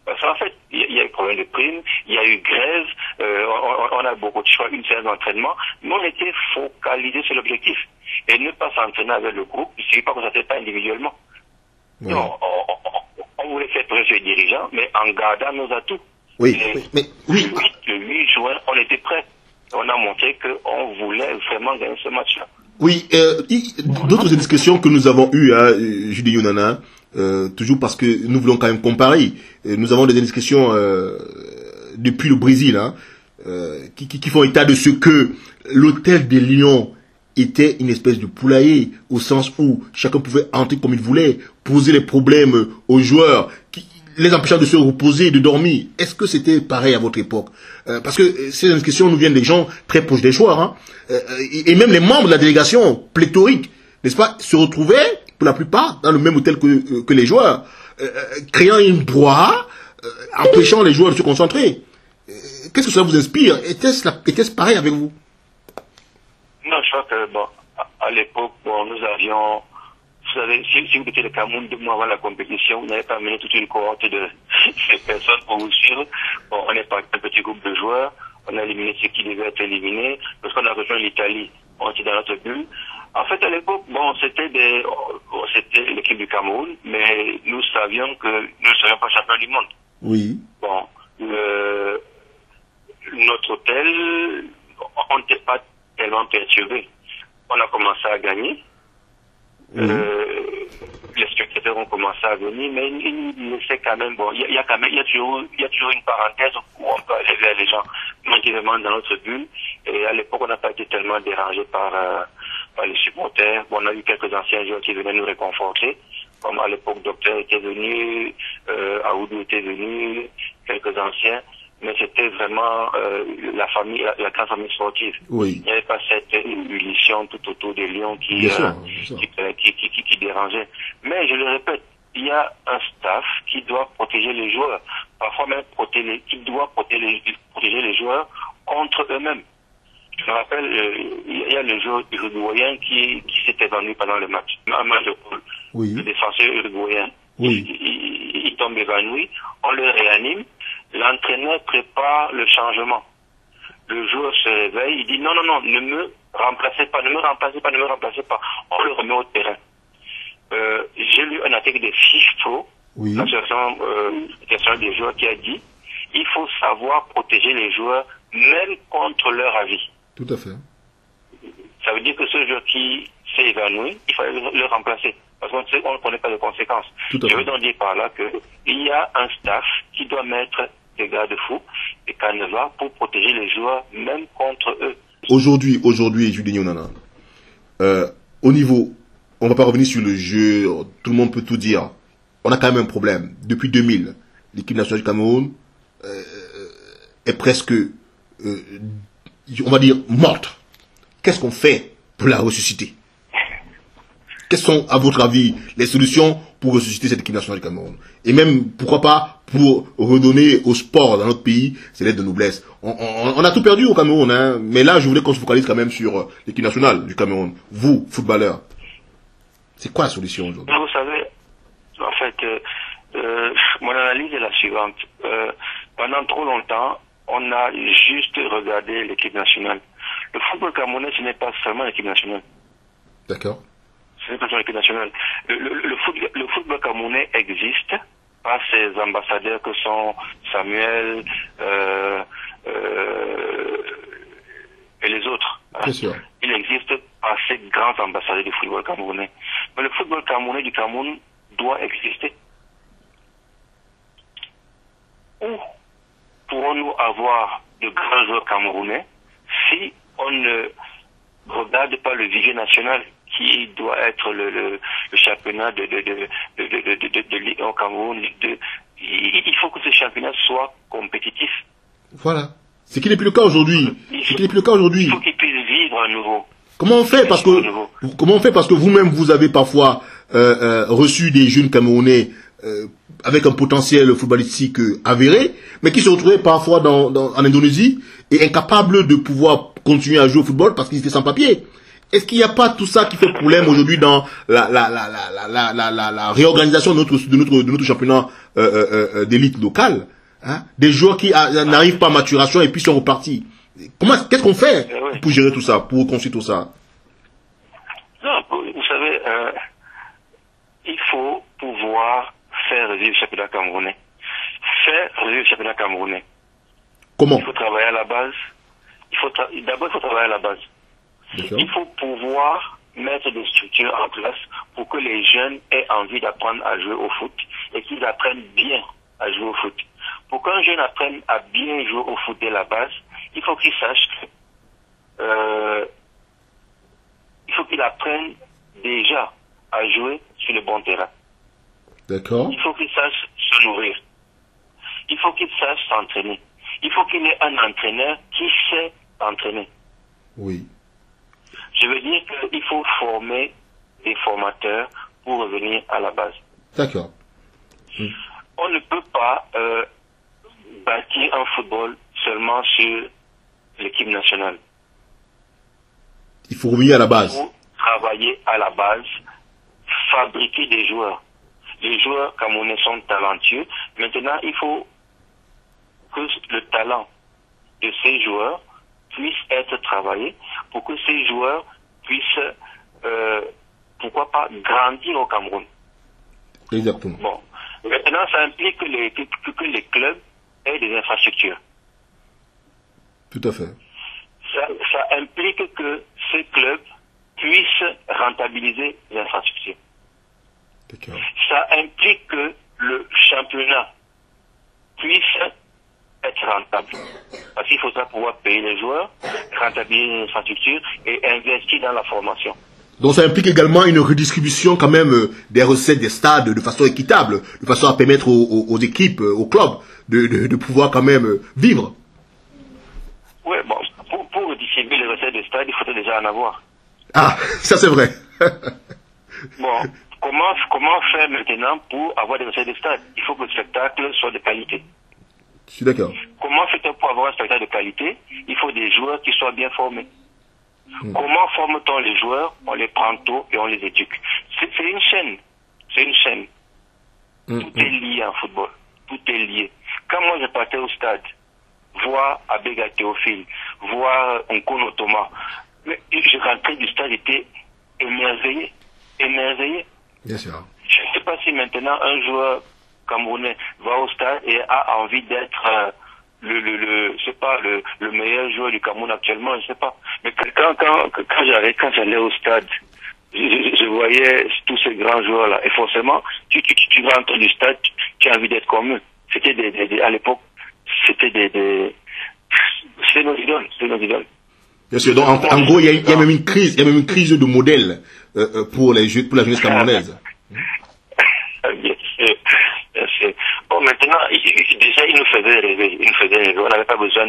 Parce qu'en fait, il y a eu problème de primes, il y a eu grève, on a beaucoup de choix, une séance d'entraînement, mais on était focalisé sur l'objectif. Et ne pas s'entraîner avec le groupe, il ne suffit pas qu'on ne s'entraîne pas individuellement. Oui. Non, on voulait faire pression les dirigeants, mais en gardant nos atouts. Oui, Le 8 juin, on était prêts. On a montré qu'on voulait vraiment gagner ce match-là. Oui, d'autres discussions que nous avons eues, Judy Yonana, toujours parce que nous voulons quand même comparer. Nous avons des discussions depuis le Brésil, qui font état de ce que l'hôtel des Lions était une espèce de poulailler, au sens où chacun pouvait entrer comme il voulait, poser les problèmes aux joueurs, les empêchant de se reposer, de dormir. Est-ce que c'était pareil à votre époque? Parce que ces questions nous viennent des gens très proches des joueurs, et même les membres de la délégation pléthorique, n'est-ce pas, se retrouvaient pour la plupart dans le même hôtel que les joueurs, créant une broie, empêchant les joueurs de se concentrer. Qu'est-ce que cela vous inspire? Était-ce pareil avec vous? Non, je crois que bon, à l'époque, nous avions... Vous savez, si vous étiez le Cameroun 2 mois avant la compétition, vous n'avez pas amené toute une cohorte de personnes pour vous suivre. Bon, on est pas un petit groupe de joueurs, on a éliminé ceux qui devaient être éliminés. Lorsqu'on a rejoint l'Italie, on était dans notre bulle. En fait, à l'époque, bon, c'était l'équipe du Cameroun, mais nous savions que nous ne serions pas champions du monde. Oui. Bon, notre hôtel, on n'était pas tellement perturbé. On a commencé à gagner. Les spectateurs ont commencé à venir, mais il laissait quand même, bon, il y a toujours une parenthèse où on peut aller vers les gens motivement dans notre bulle. Et à l'époque, on n'a pas été tellement dérangé par les supporters. Bon, on a eu quelques anciens joueurs qui venaient nous réconforter. Comme à l'époque, Docteur était venu, Aoudou était venu, quelques anciens. Mais c'était vraiment la grande famille sportive. Oui. Il n'y avait pas cette ébullition tout autour des Lions qui dérangeait. Mais je le répète, il y a un staff qui doit protéger les joueurs, parfois même qui doit protéger les joueurs contre eux-mêmes. Je me rappelle, il y a le joueur uruguayen qui s'est évanoui pendant le match, un match de poule. Oui. Le défenseur uruguayen. Oui. Il tombe évanoui, on le réanime, l'entraîneur prépare le changement. Le joueur se réveille, il dit non, ne me remplacez pas, on le remet au terrain. J'ai lu un article de FIFPro, Oui. l'association des joueurs, qui a dit il faut savoir protéger les joueurs même contre leur avis. Tout à fait. Ça veut dire que ce joueur qui s'est évanoui, il fallait le remplacer. Parce qu'on ne connaît pas les conséquences. Je veux donc dire par là qu'il y a un staff qui doit mettre des garde-fous et canevas pour protéger les joueurs même contre eux. Aujourd'hui, Julien Nana, au niveau, on va pas revenir sur le jeu, tout le monde peut tout dire. On a quand même un problème. Depuis 2000, l'équipe nationale du Cameroun est presque, on va dire, morte. Qu'est-ce qu'on fait pour la ressusciter? Quelles sont, à votre avis, les solutions pour ressusciter cette équipe nationale du Cameroun? Et même, pourquoi pas, pour redonner au sport dans notre pays ses lettres de noblesse. On a tout perdu au Cameroun, hein, mais là, je voulais qu'on se focalise quand même sur l'équipe nationale du Cameroun. Vous, footballeurs, c'est quoi la solution aujourd'hui? Vous savez, en fait, mon analyse est la suivante. Pendant trop longtemps, on a juste regardé l'équipe nationale. Le football camerounais, ce n'est pas seulement l'équipe nationale. D'accord. Ce n'est pas seulement l'équipe nationale. Le football camerounais existe par ses ambassadeurs que sont Samuel et les autres. Bien sûr. Il existe par ces grands ambassadeurs du football camerounais. Mais le football camerounais du Cameroun doit exister. Où pourrons-nous avoir de grands joueurs camerounais si on ne regarde pas le vivier national qui doit être le championnat de Ligue 1 au Cameroun, Ligue 2. Il faut que ce championnat soit compétitif. Voilà. Ce qui n'est plus le cas aujourd'hui. Il faut qu'il puisse vivre à nouveau. Comment on fait parce que vous-même vous avez parfois reçu des jeunes Camerounais avec un potentiel footballistique avéré, mais qui se retrouvaient parfois en Indonésie et incapables de pouvoir continuer à jouer au football parce qu'ils étaient sans papier. Est-ce qu'il n'y a pas tout ça qui fait problème aujourd'hui dans la réorganisation de notre championnat d'élite locale, hein? Des joueurs qui n'arrivent pas à maturation et puis sont repartis. Qu'est-ce qu'on fait pour gérer tout ça, pour construire tout ça? Non, vous savez, il faut pouvoir faire revivre le championnat camerounais. Comment? Il faut travailler à la base. D'abord, il faut travailler à la base. Il faut pouvoir mettre des structures en place pour que les jeunes aient envie d'apprendre à jouer au foot et qu'ils apprennent bien à jouer au foot. Pour qu'un jeune apprenne à bien jouer au foot dès la base, il faut qu'il sache il faut qu'il apprenne déjà à jouer sur le bon terrain. D'accord. Il faut qu'il sache se nourrir. Il faut qu'il sache s'entraîner. Il faut qu'il ait un entraîneur qui sait entraîner. Oui. Je veux dire qu'il faut former des formateurs pour revenir à la base. D'accord. On ne peut pas bâtir un football seulement sur l'équipe nationale. Il faut revenir à la base. Il faut travailler à la base, fabriquer des joueurs. Les joueurs camerounais sont talentueux. Maintenant, il faut que le talent de ces joueurs puisse être travaillé pour que ces joueurs puissent, pourquoi pas, grandir au Cameroun. Exactement. Bon. Maintenant, ça implique que les clubs aient des infrastructures. Tout à fait. Ça implique que ces clubs puissent rentabiliser les infrastructures. D'accord. Ça implique que le championnat puisse être rentable. Parce qu'il faudra pouvoir payer les joueurs, rentabiliser les infrastructures et investir dans la formation. Donc ça implique également une redistribution quand même des recettes des stades de façon équitable, de façon à permettre aux équipes, aux clubs de pouvoir quand même vivre. Oui, bon, pour redistribuer les recettes des stades, il faudrait déjà en avoir. Ah, ça c'est vrai. Bon, Comment faire maintenant pour avoir des essais de stade? Il faut que le spectacle soit de qualité. Je suis d'accord. Comment fait-on pour avoir un spectacle de qualité? Il faut des joueurs qui soient bien formés. Comment forme-t-on les joueurs? On les prend tôt et on les éduque. C'est une chaîne. C'est une chaîne. Tout est lié en football. Tout est lié. Quand moi je partais au stade, voir Abega Théophile, voir Nkono Thomas, mais je rentrais du stade, j'étais émerveillé. Émerveillé. Bien sûr. Je ne sais pas si maintenant un joueur camerounais va au stade et a envie d'être le meilleur joueur du Cameroun actuellement, je ne sais pas. Mais quand j'allais au stade, je voyais tous ces grands joueurs-là. Et forcément, tu rentres du stade, tu as envie d'être comme eux. C'était à l'époque, c'était nos idoles, c'était nos idoles. Bien sûr. Donc, en gros, il y a même une crise de modèle, pour la jeunesse camerounaise. Bien sûr. Bon, maintenant, déjà, il nous faisait rêver. On n'avait pas besoin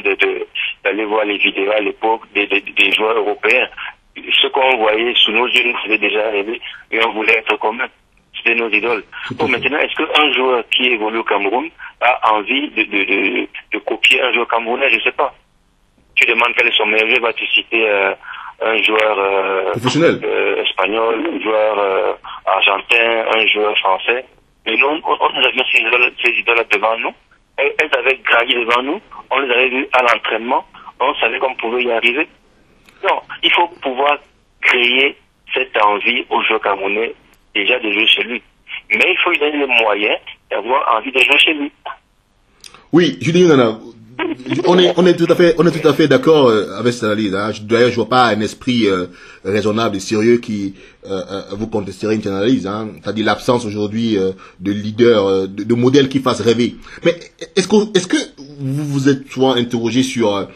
d'aller voir les vidéos à l'époque des joueurs européens. Ce qu'on voyait sous nos yeux nous faisait déjà rêver et on voulait être comme eux. C'était nos idoles. Bon, maintenant, est-ce qu'un joueur qui évolue au Cameroun a envie de copier un joueur camerounais? Je ne sais pas. Tu demandes quel est son meilleur jeu, va te citer un joueur professionnel, espagnol, un joueur argentin, un joueur français. Mais nous, on avait ces idoles devant nous. Elles avaient gravi devant nous. On les avait vues à l'entraînement. On savait qu'on pouvait y arriver. Non, il faut pouvoir créer cette envie aux joueurs camerounais déjà de jouer chez lui. Mais il faut lui donner les moyens d'avoir envie de jouer chez lui. Oui, Julien Nana, on est tout à fait d'accord avec cette analyse. Hein. D'ailleurs, je vois pas un esprit raisonnable et sérieux qui vous contesterait une analyse. Hein. C'est-à-dire l'absence aujourd'hui de leaders, de modèles qui fassent rêver. Mais est-ce que vous vous êtes souvent interrogé sur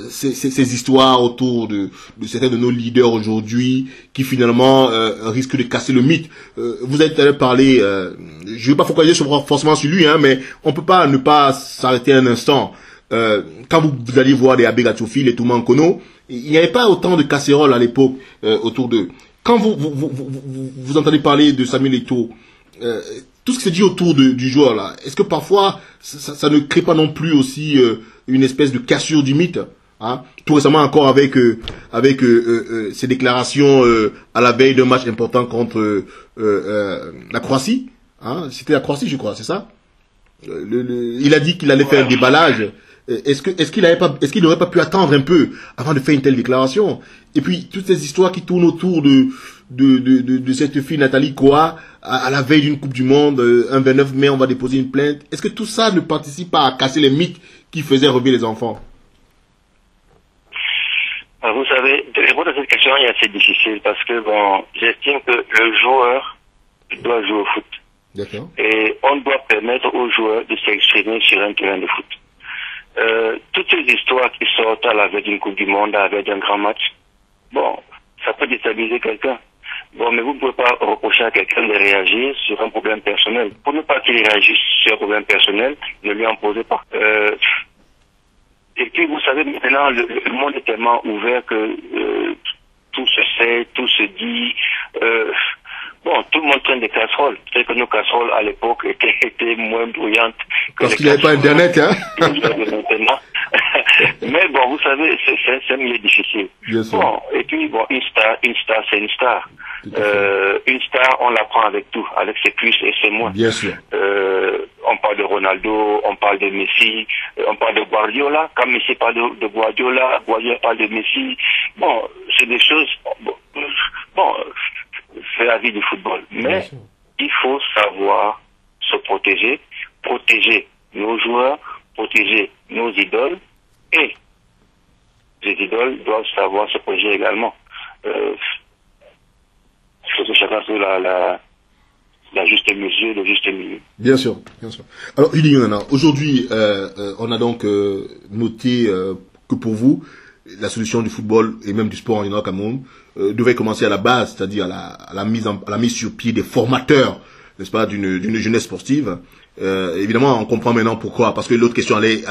ces histoires autour de certains de nos leaders aujourd'hui qui finalement risquent de casser le mythe? Vous avez parlé, je ne vais pas focaliser forcément sur lui, hein, mais on peut pas ne pas s'arrêter un instant. Quand vous allez voir des Abega Théophile et Touma Nkono, il n'y avait pas autant de casseroles à l'époque autour d'eux. Quand vous entendez parler de Samuel Eto'o, tout ce qui se dit autour du joueur là, est-ce que parfois ça ne crée pas non plus aussi une espèce de cassure du mythe, hein? Tout récemment encore avec ces déclarations à la veille d'un match important contre la Croatie, hein? C'était la Croatie, je crois, c'est ça? Il a dit qu'il allait faire un déballage. Est-ce qu'il n'aurait pas pu attendre un peu avant de faire une telle déclaration? Et puis toutes ces histoires qui tournent autour de cette fille Nathalie Koa à la veille d'une Coupe du Monde, un 29 mai, on va déposer une plainte. Est-ce que tout ça ne participe pas à casser les mythes qui faisaient rêver les enfants? Vous savez, de répondre à cette question est assez difficile parce que bon, j'estime que le joueur doit jouer au foot. D'accord. Et on doit permettre aux joueurs de s'exprimer sur un terrain de foot. Toutes ces histoires qui sortent à la veille d'une Coupe du Monde, à la veille d'un grand match, bon, ça peut déstabiliser quelqu'un. Bon, mais vous ne pouvez pas reprocher à quelqu'un de réagir sur un problème personnel. Pour ne pas qu'il réagisse sur un problème personnel, ne lui imposez pas. Et puis, vous savez, maintenant, le monde est tellement ouvert que tout se sait, tout se dit. Bon, tout le monde traîne des casseroles. Peut-être que nos casseroles, à l'époque, étaient moins bruyantes que parce qu'il n'y avait pas Internet, hein? Mais bon, vous savez, c'est un milieu difficile. Bon, et puis, bon, une star, c'est une star. Une star, on la prend avec tout, avec ses plus et ses moins. Bien sûr. On parle de Ronaldo, on parle de Messi, on parle de Guardiola. Quand Messi parle de Guardiola, Guardiola parle de Messi. Bon, c'est des choses... Bon, c'est la vie du football. Mais il faut savoir se protéger nos joueurs, protéger nos idoles, et les idoles doivent savoir se protéger également. Il faut que chacun trouve la juste mesure, le juste milieu. Bien sûr, bien sûr. Alors, Julien Nana, aujourd'hui, on a donc noté que pour vous, la solution du football et même du sport en général au Cameroun devait commencer à la base, c'est-à-dire à la mise sur pied des formateurs, n'est-ce pas, d'une jeunesse sportive. Évidemment, on comprend maintenant pourquoi. Parce que l'autre question allait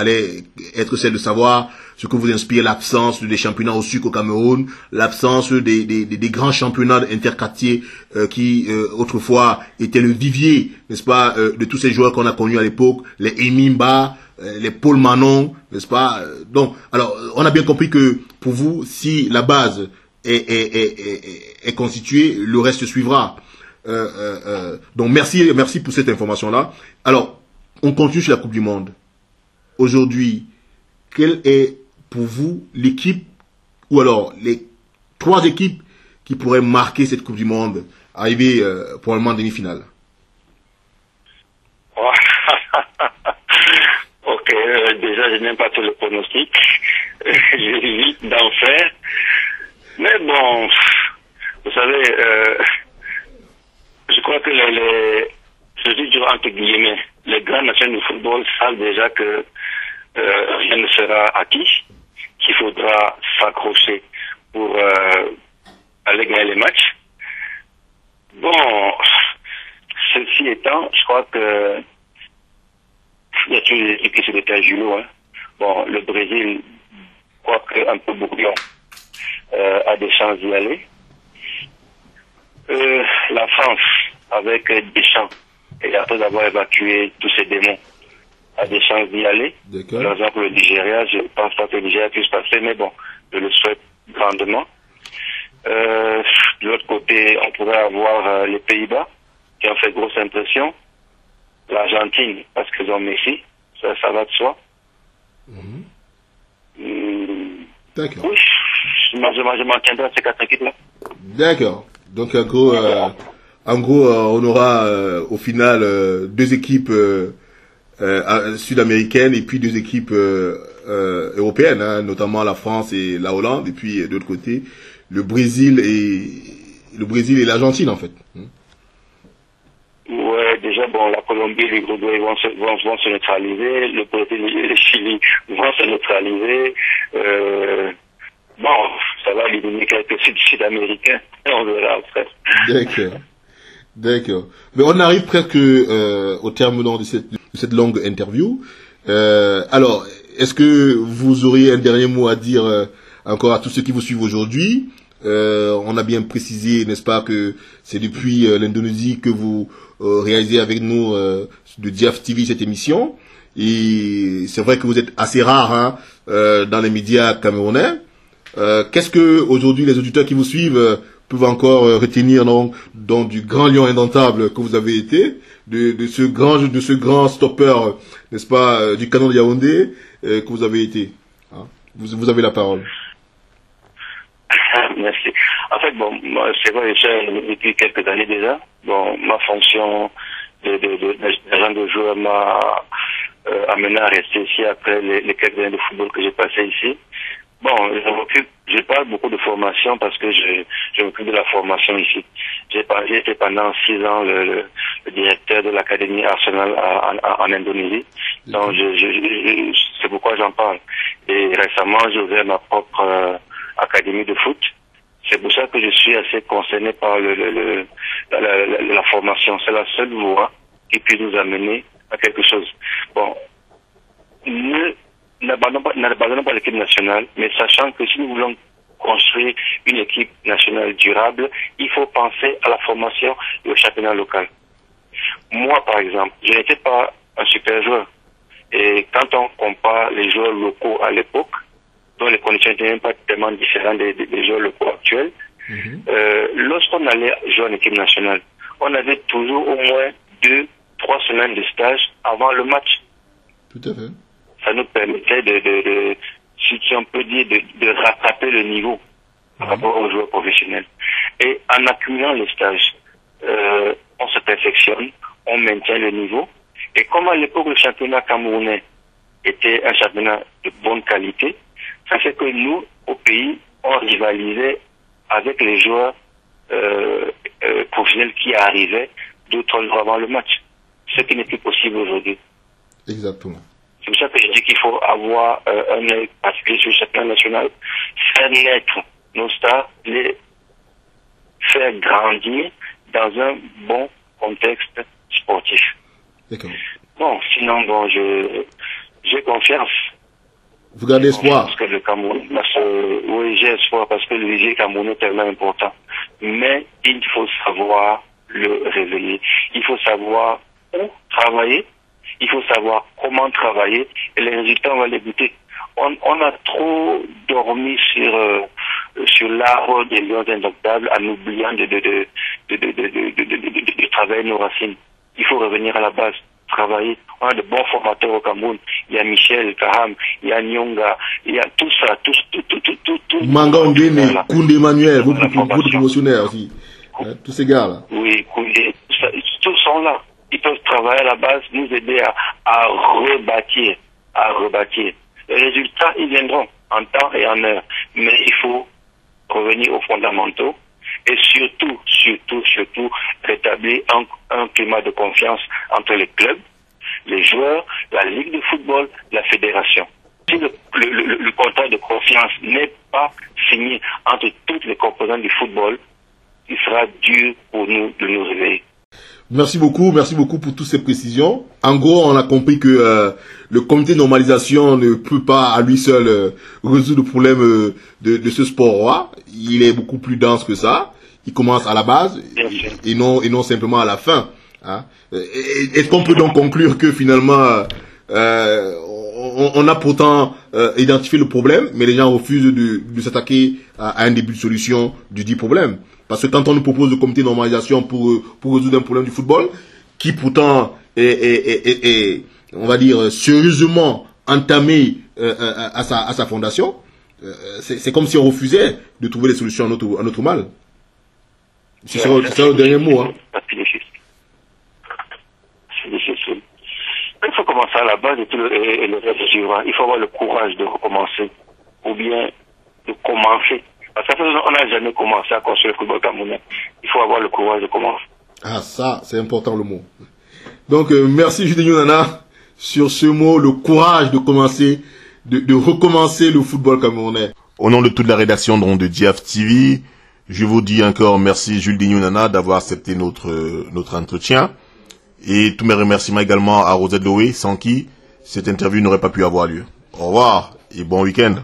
être celle de savoir ce que vous inspire l'absence des championnats au sucre au Cameroun, l'absence des grands championnats interquartiers qui autrefois étaient le vivier, n'est-ce pas, de tous ces joueurs qu'on a connus à l'époque, les Emimba, les Paul Manon, n'est-ce pas. Donc, alors, on a bien compris que pour vous, si la base est constituée, le reste suivra. Donc merci pour cette information-là. Alors, on continue sur la Coupe du Monde. Aujourd'hui, quelle est pour vous l'équipe, ou alors les 3 équipes qui pourraient marquer cette Coupe du Monde, arriver probablement en demi-finale? Ok, déjà je n'aime pas tout le pronostic. J'évite d'en faire. Mais bon, vous savez, je crois que je dis entre guillemets, les grands nations du football savent déjà que rien ne sera acquis, qu'il faudra s'accrocher pour aller gagner les matchs. Bon, ceci étant, je crois que il y a toujours des équipes qui se détachent du lot. Hein. Bon, le Brésil, quoique un peu brouillon, a des chances d'y aller. La France, avec Deschamps, et après avoir évacué tous ces démons, a des chances d'y aller. Par exemple, le Nigeria, je ne pense pas que le Nigeria puisse passer, mais bon, je le souhaite grandement. De l'autre côté, on pourrait avoir les Pays-Bas, qui ont fait grosse impression. L'Argentine, parce qu'ils ont Messi, ça va de soi. D'accord. Oui, je m'en tiendrai à ces 4 équipes-là. D'accord. Donc en gros, on aura au final 2 équipes sud-américaines et puis 2 équipes européennes, hein, notamment la France et la Hollande, et puis de l'autre côté le Brésil et l'Argentine en fait. Ouais, déjà bon, la Colombie, les Uruguay vont se neutraliser, le Brésil et le Chili vont se neutraliser. Bon, ça va éliminer quelques Sud-Américains, on verra après. D'accord. Mais on arrive presque au terme de cette longue interview. Alors, est-ce que vous auriez un dernier mot à dire encore à tous ceux qui vous suivent aujourd'hui? On a bien précisé, n'est-ce pas, que c'est depuis l'Indonésie que vous réalisez avec nous de Diaf TV cette émission. Et c'est vrai que vous êtes assez rare hein, dans les médias camerounais. Qu'est-ce que aujourd'hui les auditeurs qui vous suivent peuvent encore retenir donc du grand lion indomptable que vous avez été, de ce grand stopper, n'est-ce pas, du canon de Yaoundé que vous avez été. Hein? Vous avez la parole. Merci. En fait, bon, moi, c'est vrai, depuis quelques années déjà, bon, ma fonction d'agent de joueur m'a amené à rester ici après les quelques années de football que j'ai passé ici. Bon, je parle beaucoup de formation parce que je m'occupe de la formation ici. J'ai été pendant 6 ans le directeur de l'académie Arsenal en Indonésie. Donc, c'est pourquoi j'en parle. Et récemment, j'ai ouvert ma propre académie de foot. C'est pour ça que je suis assez concerné par la formation. C'est la seule voie qui puisse nous amener à quelque chose. Bon, n'abandonnons pas l'équipe nationale, mais sachant que si nous voulons construire une équipe nationale durable, il faut penser à la formation et au championnat local. Moi, par exemple, je n'étais pas un super joueur. Et quand on compare les joueurs locaux à l'époque, dont les conditions n'étaient même pas tellement différentes des joueurs locaux actuels, lorsqu'on allait jouer en équipe nationale, on avait toujours au moins 2-3 semaines de stage avant le match. Tout à fait. Ça nous permettait si on peut dire, de rattraper le niveau par rapport aux joueurs professionnels. Et en accumulant les stages, on se perfectionne, on maintient le niveau. Et comme à l'époque le championnat camerounais était un championnat de bonne qualité, ça fait que nous, au pays, on rivalisait avec les joueurs professionnels qui arrivaient 2-3 jours avant le match. Ce qui n'est plus possible aujourd'hui. Exactement. C'est pour ça que je dis qu'il faut avoir un œil particulier sur le championnat national, faire naître nos stars, les faire grandir dans un bon contexte sportif. D'accord. Bon, sinon, bon, j'ai confiance. Vous gardez espoir? Parce que le Cameroun, oui, j'ai espoir parce que le vivier camerounais est tellement important. Mais il faut savoir le réveiller. Il faut savoir où travailler. Il faut savoir comment travailler. Et les résultats, on va les goûter. On a trop dormi sur l'arbre des lions indoctables en oubliant de travailler nos racines. Il faut revenir à la base. Travailler. On a de bons formateurs au Cameroun. Il y a Michel, Kaham, il y a Nyonga, il y a tout ça, tout. Manga Ondene, Koundé Emmanuel, votre promotionnaire aussi. Tous ces gars-là. Oui, Koundé, tous sont là. Ils peuvent travailler à la base, nous aider à rebâtir. Les résultats, ils viendront en temps et en heure. Mais il faut revenir aux fondamentaux. Et surtout, rétablir un climat de confiance entre les clubs, les joueurs, la Ligue de football, la fédération. Si le contrat de confiance n'est pas signé entre toutes les composantes du football, il sera dur pour nous de nous réveiller. Merci beaucoup pour toutes ces précisions. En gros, on a compris que le comité de normalisation ne peut pas à lui seul résoudre le problème de ce sport-là. Il est beaucoup plus dense que ça. Il commence à la base et non simplement à la fin. Hein. Est-ce qu'on peut donc conclure que finalement on a pourtant identifié le problème, mais les gens refusent de s'attaquer à un début de solution du dit problème? Parce que quand on nous propose le comité de normalisation pour résoudre un problème du football, qui pourtant est on va dire, sérieusement entamé à sa fondation, c'est comme si on refusait de trouver des solutions à notre mal. C'est ça le dernier mot. Hein. C'est difficile. Il faut commencer à la base et le reste suivra. Il faut avoir le courage de recommencer ou bien de commencer. Parce qu'on n'a jamais commencé à construire le football camerounais. Il faut avoir le courage de commencer. Ah, ça, c'est important le mot. Donc, merci Julien Nana sur ce mot, le courage de commencer, de recommencer le football camerounais. Au nom de toute la rédaction de DIAF TV, je vous dis encore merci Julien Nana d'avoir accepté notre entretien. Et tous mes remerciements également à Rosette Loé, sans qui cette interview n'aurait pas pu avoir lieu. Au revoir et bon week-end.